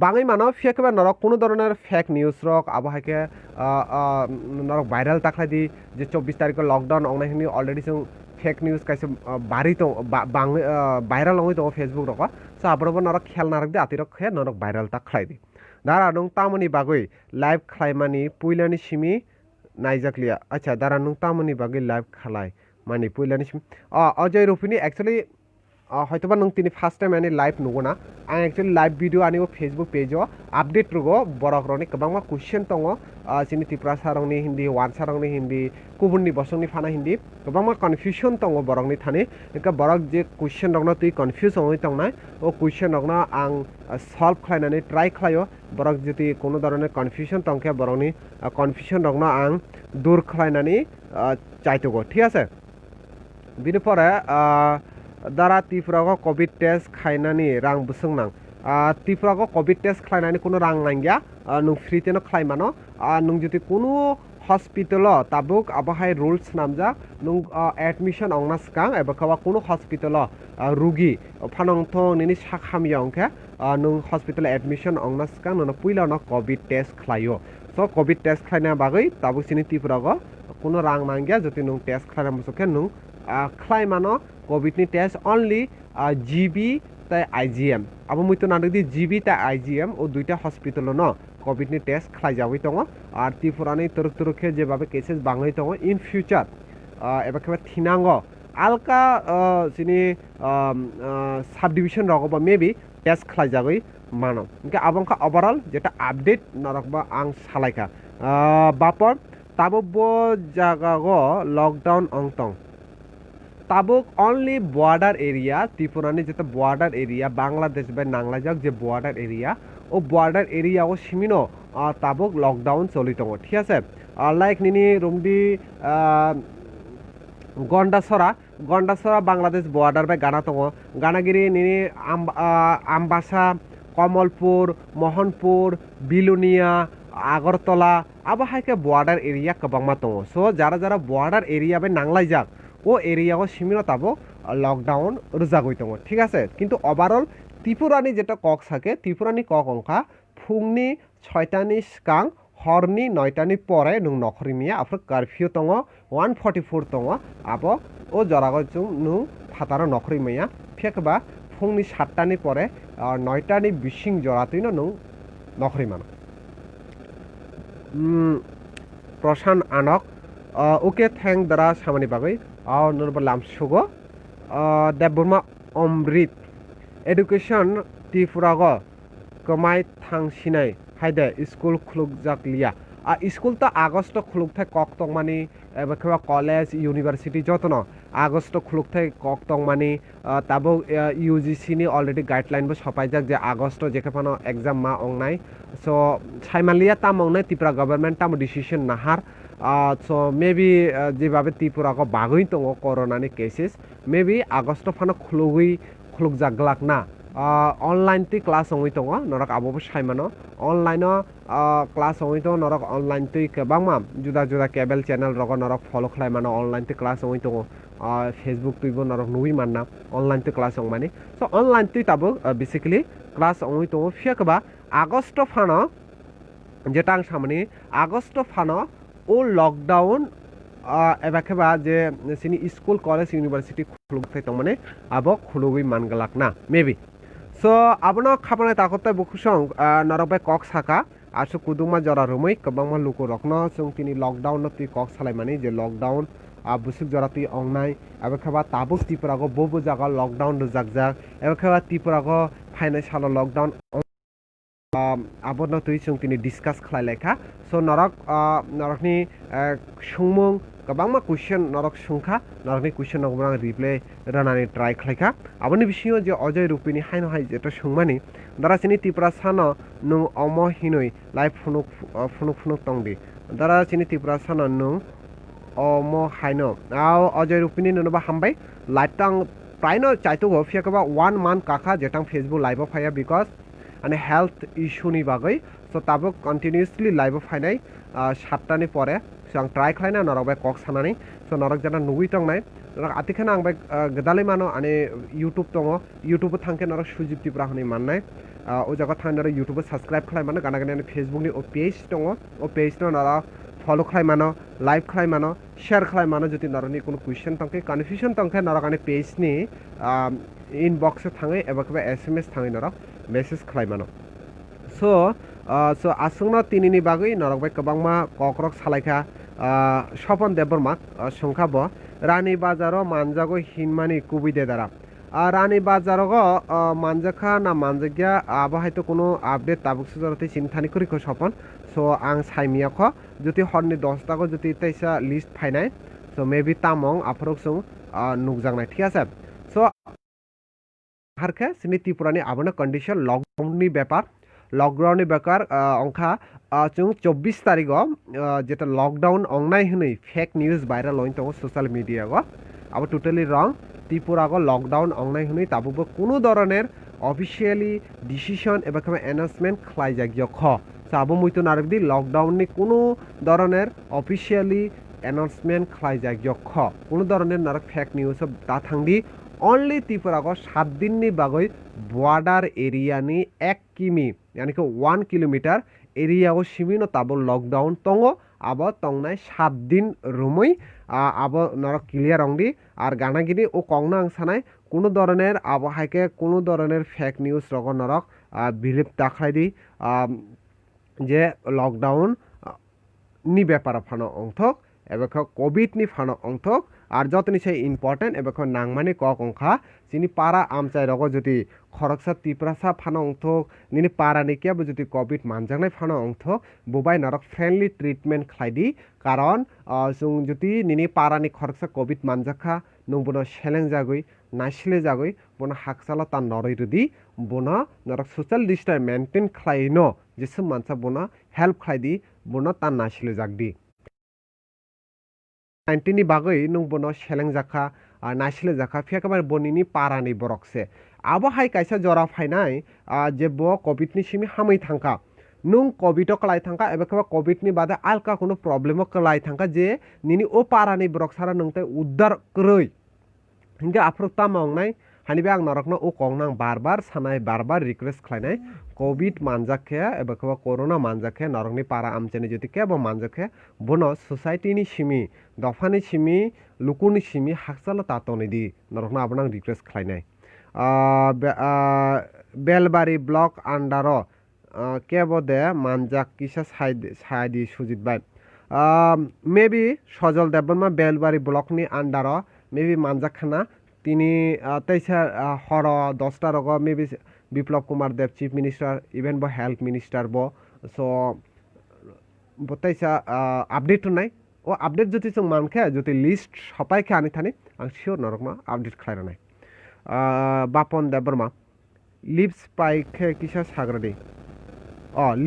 বাঙাই মানব ফেকেবা নরক কোনো ধরনের ফেক নিউজ রক আবহাকে নরক ভাইরাল তাকলাই দি যে 24 তারিখ লকডাউন অংনাইনি অলরেডি जों फेक न्यूज कैसे बारी तो भाइरल होई तो फेसबुक रक सो आबरबो नरक खेल नारक दे आतिरक खे नरक भाइरल ता खलाय दि दारा नों तामनि बागै लाइव खलायमानि पुइलानि सिमी नाइजाकलिया अच्छा दारा नों तामनि बागै लाइव खलाय मानि पुइलानि सिमी अजय रुफिनी एक्चुअली হয়তোবা नों तिनी फार्स्ट टाइम आनी लाइव नुगोना आं एक्चुअली लाइव भिडियो आनी फेसबुक पेजो अपडेट रुगो बरकरनि गोबांमा क्वेश्चन दङ जोंनि त्रिपुरा सारंनि हिन्दी वान सारंनि हिन्दी गुबुननि बसंनि फाना हिन्दी गोबांमा कन्फ्यूजन दङ बरकनि थानि एका बरक जे क्वेश्चन दङ तुइ कन्फ्यूज होई तंनाय ओ क्वेश्चन दङ आं सल्व खालायनानै ट्राई खालायो बरक जति कोनो धरনের कन्फ्यूजन तंखे बरकनि कन्फ्यूजन दङ आं दूर खालायनानै चाइतोगो ठीक আছে बिनि परे दारा त्रिपुरा को कोविड टेस्ट खायनानि रां बुसंनां ত্রিপুরাগো কোভিড টেস্ট খাইनानै কোনো रां नांगिया नों फ्रितेनो खालायमानो नों जुदि कुनु हस्पिटाल ताबुक आबहाय रुल्स नामजा नों एडमिशन अंगना सिगां एबा खावा कुनु हस्पिटाल रुगि फानंथ नोंनि साखामिया अंखे नों हस्पिटाल एडमिशन अंगना सिगां नों पुइलानो कोभिड टेस्ट खालायो सो कोभिड टेस्ट खालायना बागै ताबुक सिनि त्रिपुरागो कुनु रां नांगिया जुदि नों टेस्ट खालायना मुसुखे नों खालायमानो कोभिडनि टेस्ट ओनलि जीबी ताइ आईजीएम अब मुइतो नांदोंदि जीबी ताइ आईजीएम ओ दुइटा हस्पिटाल न कोभिडनि टेस्ट खालायजाबाय दङ आरो त्रिपुरानि तुरुक तुरुखे जेबाबे केसेस बाङै दङ इन फिउचार एबा खेबा थिनांगो आलका सिनि साब डिविजन रगबा मेबी टेस्ट खालायजागै मानो इनके आबंखा ओभारअल जेटा आपडेट नरकबा आं सालायखा बापर ताबो बो जागागो लकडाउन अंगतं ताबुक ओनली बॉर्डर एरिया त्रिपुरानि जेटा बॉर्डर एरिया बांग्लादेश बाय नांलाजाक जे बॉर्डर एरिया ओ बॉर्डर एरिया ओ सिमिनो ताबुक लकडाउन चलितङ ठीक আছে लाइक निनि रुमदि गन्डासरा बांग्लादेश बॉर्डर बाय गाना दङ गानागिरि निनि आम्बासा कमलपुर मोहनपुर बिलुनिया आगरतला आबहायके बॉर्डर एरिया कबांमा दङ सो जारा जारा बॉर्डर एरिया बाय नांलायजाक ও এরিয়াও সিমিনো তাবো লকডাউন রোজাগই দङ ঠিক আছে কিন্তু ওভারঅল ত্রিপুরানি যেটা কক থাকে ত্রিপুরানি কক অংখা ফুংনি 6টানি সিগাং হরনি 9টানি পরে নং নখরিমিয়া আফর কারফিউ দङ 144 দङ আবো ও জরাগজুং নং ফাতারা নখরিমিয়া ফেকবা ফুংনি 7টানি পরে 9টানি বিশিং জরাতইনো নং নখরিমানো প্রশান আনক ওকে থ্যাংক দ্বারা সামানি বাগৈ नरबा लामसुगो देबबर्मा अमृत एडुकेशन त्रिपुरागो कमाय थांसिनाय हायदे स्कुल खुलुक जाकलिया स्कुल तो आगस्ट खुलुक थाय कक तंग मानि एबा खेबा कलेज यूनिवर्सिटी जतन आगस्ट खुलुक थाय कक तंग मानि ताबो यूजीसी नि अलरेडी गाइडलाइन बो सपायजाक जे आगस्ट जेखेफानो एग्जाम मा अंगनाय सो साइमालिया तामंगनाय त्रिपुरा गभर्नमेंट ताम डिसिजन नाहार सो मेबी जेबाबे त्रिपुराको बागै दङ कोरोनानि केसेस मेबी आगस्ट फानो खुलुक जागलाक ना ऑनलाइन ती क्लास होई दङ नरक आबो साइमानो ऑनलाइन क्लास होई दङ नरक ऑनलाइन ती केबांमा जुदा जुदा केबल चैनल रग नरक फॉलो खालायमानो ऑनलाइन ती क्लास होई दङ फेसबुक तुइबो नरक नुइ मानना ऑनलाइन ती क्लास हों माने सो ऑनलाइन ती ताबो बेसिकली क्लास होई दङ फियाकबा आगस्ट फानो जेटा आं सामनि आगस्ट फानो ओ लकडाउन एबाखेबा जे सिनि स्कुल कलेज यूनिवर्सिटी खुलुगथाय तंमाने आबो खुलुगै मानगलाक ना मेबी सो आबनो खाबनाय ताकतय बुखुसं नरबाय कक साका आसु कुदुमा जरा रुमै कबांमा लुको रखनो जों तिनि लकडाउन न ति कक सालाय माने जे लकडाउन बुसुक जरा ति अंगनाय एबाखेबा ताबुक त्रिपुरागो बोबो जागा लकडाउन रजाकजाक एबाखेबा त्रिपुरागो फाइनाय सालो लकडाउन आबोनो तुइ जों तिनि डिसकास खालायलायखा सो नरकनि सुंमुं गोबांमा कुइसन नरक सुंखा नरकनि कुइसन नगबा रिप्लाय रानानै ट्राई खालायखा आबोनि बिसिङाव जे अजय रुपिनि हायनो हाय जेटा सुंमानि दारासिनि त्रिपुरा सानो नों अम हिनय लाइफ फुनुक तंदि दारासिनि त्रिपुरा सानो नों अम हायनो अजय रुपिनि ननोबा हामबाय लाइफ तां प्रायनो चाइतो फियाकबा 1 मान्थ काका जेटां फेसबुक लाइभ फाया बिकज आणि हेल्थ इश्यूनि बागै सो ताबो कन्टिन्यूसलि लाइभ फायनाय 7टानि परे सो आं ट्राई खालायना नरकबाय कक सानानै सो नरक जाना नुइ तंनाय नरक आतिखाना आंबाय गदालै मानो आने यूट्यूब दङ यूट्यूब थांके नरक सुजित त्रिपुरा होनै माननाय ओ जागा थां नरक यूट्यूब सब्सक्राइब खालाय मानो गाना गाना फेसबुकनि ओ पेज दङ ओ पेज न नरक फॉलो खालाय मानो लाइभ खालाय मानो शेयर खालाय मानो जति नरकनि कोनो क्वेश्चन तंके कन्फ्यूजन तंके नरक आने पेजनि इनबॉक्स थाङै एबा कबा एसएमएस थाङै नरक मेसेज खालाय मानो सो आसुंनो तिनिनि बागै नरकबाय गोबांमा कक्रक सालायखा सपन देबबर्मा संखाबो रानी बाजारो मानजागो हिनमानि कुबिदे दारा रानी बाजारगो मानजाखा ना मानजागिया आबहायतो कोनो आपडेट ताबुक सुजरते चिन्तानि करिखो सपन सो आं साइमियाख जुति हरनि 10 ताको जुति तैसा लिस्ट फाइनाय सो मेबी तामंग आफरक जों नुकजांनाय ठीक আছে सो हारखे सिनि त्रिपुरानि आबनो कंडिशन लकडाउननि बेपार लकडाउननि बेकार अंखा जों 24 तारिखो जेटा लकडाउन अंगनाय हनै फेक न्यूज भाइरल होइन दङ सोशल मिडिया गो अब टोटली रंग त्रिपुरागो लकडाउन अंगनाय हनै ताबुबो कोनो धरनेर অফিসিয়ালি ডিসিশন এবার অ্যানাউন্সমেন্ট খাইজাগিয় খ সাবো মুইতো নারকদি লকডাউননি কোনো ধরনের অফিসিয়ালি অ্যানাউন্সমেন্ট খাইজাগিয় খ কোনো ধরনের নারক ফেক নিউজ তা থাংদি অনলি ত্রিপুরাগো 7 দিননি বাগৈ বর্ডার এরিয়ানি 1 কিমি यानी कि 1 किलोमीटर एरियाओ सिमिनो ताबो लकडाउन तंगो अब तंगनाय 7 दिन रुमै अब नरक क्लियर अंगदी আর গানাগিরি ও কংনা আংসানায় কোনো ধরনের আবহাইকে কোনো ধরনের ফেক নিউজ রগ নরক বিলিপ দেখাই দি যে লকডাউন নি ব্যাপার ফানো অংথক এবার কোভিড নি ফানো অংথক আর যতনি সেই ইম্পর্টেন্ট এবার নাংমানি কক অংখা যিনি পারা আমচাই রগ যদি খরকসা তিপ্রাসা ফানো অংথক নিনি পারা নিকিয়াবো যদি কোভিড মানজাংনাই ফানো অংথক বুবাই নরক ফ্রেন্ডলি ট্রিটমেন্ট খাইদি কারণ जों যদি নিনি পারানি খরকসা কোভিড মানজাখা নং বনো সেলেং জাগৈ নাইসলে জাগৈ বনো হাকসালা তা নরই রুদি বনো নরক সোশ্যাল ডিস্টেন্স মেনটেন খাইনো যেসব মানসা বনো হেল্প খাইদি বনো তা নাইসলে জাগদি 19 ni bagoi nung bono seleng jaka naisile jaka fiakabar bonini parani borokse abo hai kaisa jora phainai je bo covid ni simi hamai thangka nung covid o klai thangka ebe kaba covid ni bade alka kono problem o klai thangka je nini o parani borok sara nungtai uddar kroi hinga afrokta mawngnai হানিবে আং নরকনো ও কংনাং বারবার সানাই বারবার request খাইনাই Covid মানজাখে এবা কবা corona মানজাখে নরকনি পারা আমচেনি যদি কেব মানজাখে বনো সোসাইটিনি সিমি দফানি সিমি লুকুনি সিমি হাকসালা তাতনি দি নরকনা আপনাং রিকোয়েস্ট খাইনাই বেলবাড়ি ব্লক আন্ডার কেব দে মানজাক কিসা সাইদি সুজিত বাই মেবি সজল দেববর্মা বেলবাড়ি ব্লকনি আন্ডার মেবি মানজাখানা তিনি তাইসা হর 10টা রগ maybe Biplab Kumar Deb chief minister even ব হেলথ মিনিস্টার ব সো বতাইসা আপডেট নাই ও আপডেট যদি जों মানখে যদি লিস্ট সপাইকে আনি থানি আং শিওর নরকমা আপডেট খাইরা নাই বাপন দেববর্মা লিভস পাইকে কিসা সাগরদি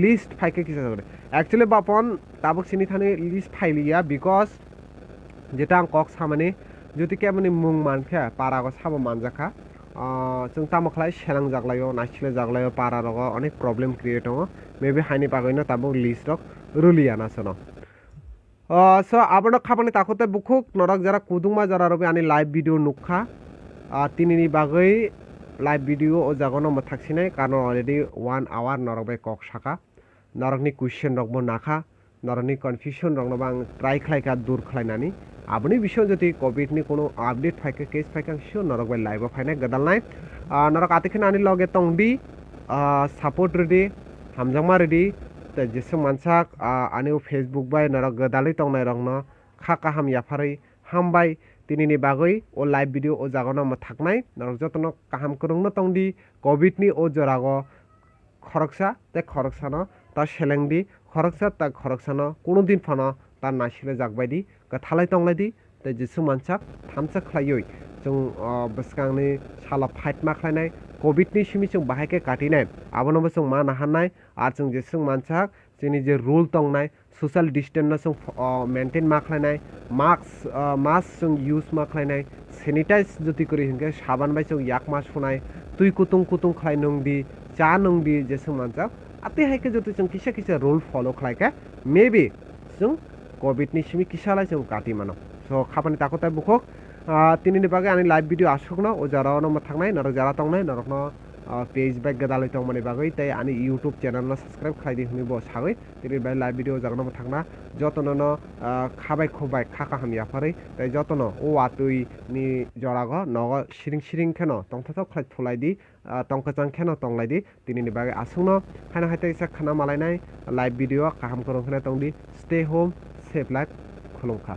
লিস্ট ফাইকে কিসা সাগরদি অ্যাকচুয়ালি বাপন তাবক সিনি থানি লিস্ট ফাইলিয়া বিকজ যেটা আং কক সামানি যদি কেমনি মুং মানখে পারাগো সাবো মানজাখা जों तामखलाय सेलां जागलायो नाइसिले जागलायो पारा रग अनेक प्रॉब्लम क्रिएट हो मेबी हाइनि पागैनो ताबो लिस्ट रक रुलियाना सनो सो आबनो खाबानि ताखोते बुखुक नरक जरा कुदुंमा जरा रबि आनि लाइव भिडियो नुखा तिनिनि बागै लाइव भिडियो ओ जागनो मथाक्सिनाय कारण अलरेडी 1 आवर नरक बाय कक साका नरकनि क्वेश्चन रकबो नाखा नरकनि कनफ्यूजन रकनो बां ट्राई खालायका दूर खालायनानि আপনি বিষয় যদি কোভিড নি কোনো আপডেট ফাইকে কেস ফাইকে শিওর নরক বাই লাইভ ফাইনে গদাল নাই নরক আতিখিন আনি লগে তংদি সাপোর্ট রেডি হামজাংমা রেডি তে যেসে মানসাক আনি ফেসবুক বাই নরক গদালি তংনাই রংন খাকা হাম ইয়াফাरै হামবাই তিনিনি বাগৈ ও লাইভ ভিডিও ও জাগনো ম থাকনাই নরক যতন কাহাম করংনো তংদি কোভিড নি ও জরাগো খরকসা তে খরকসানো তা সেলেংদি খরকসা তা খরকসানো কোনো দিন ফানো তা নাইসিলে জাগবাयदि थालाय तंलायदि তে যেসু মানসাক থামসা খাইयै जों बसकांनि साला फाइट मा खालायनाय कोभिड नि सिमि जों बाहायके काटिनाय आबनबो जों मा नाहानाय आर जों जेसु मानसाक जोंनि जे रुल तंनाय सोशल डिस्टेंस जों मेंटेन मा खालायनाय मास्क जों यूज मा खालायनाय सैनिटाइज जति करि हिंगे साबान बाय जों याक मा सुनाय तुई कुतुं खालाय नंगदि चा नंगदि जेसु मानसाक आते हायके जति जों किसा किसा रुल फॉलो खालायके मेबी जों कोविड नि सिमि किसालाय जों काटि मानो सो खाबानि ताखोताय बुखक तिनिनि बागै आनि लाइव भिडियो आसुकनो ओ जारावनो मा थांनाय नरक जारा तंनाय नरकनो पेज बाय गदालै तंमानि बागै ताय आनि यूट्यूब चैनल न सब्सक्राइब खालायदि हुनिबो सागै तिनि बाय लाइभ भिडियो जागनो मा थांना जतननो खाबाय खोबाय खाका हाम याफारै ताय जतनो ओ आतुई नि जराग नग सिरिं खेनो तंथाथ खाय थलायदि तंकचां खेनो तंलायदि तिनिनि बागै आसुकनो खाना हायते इसा खाना मालायनाय लाइभ भिडियो काहाम करंखना तंदि स्टे होम सेफ लाइफ खुलुमखा।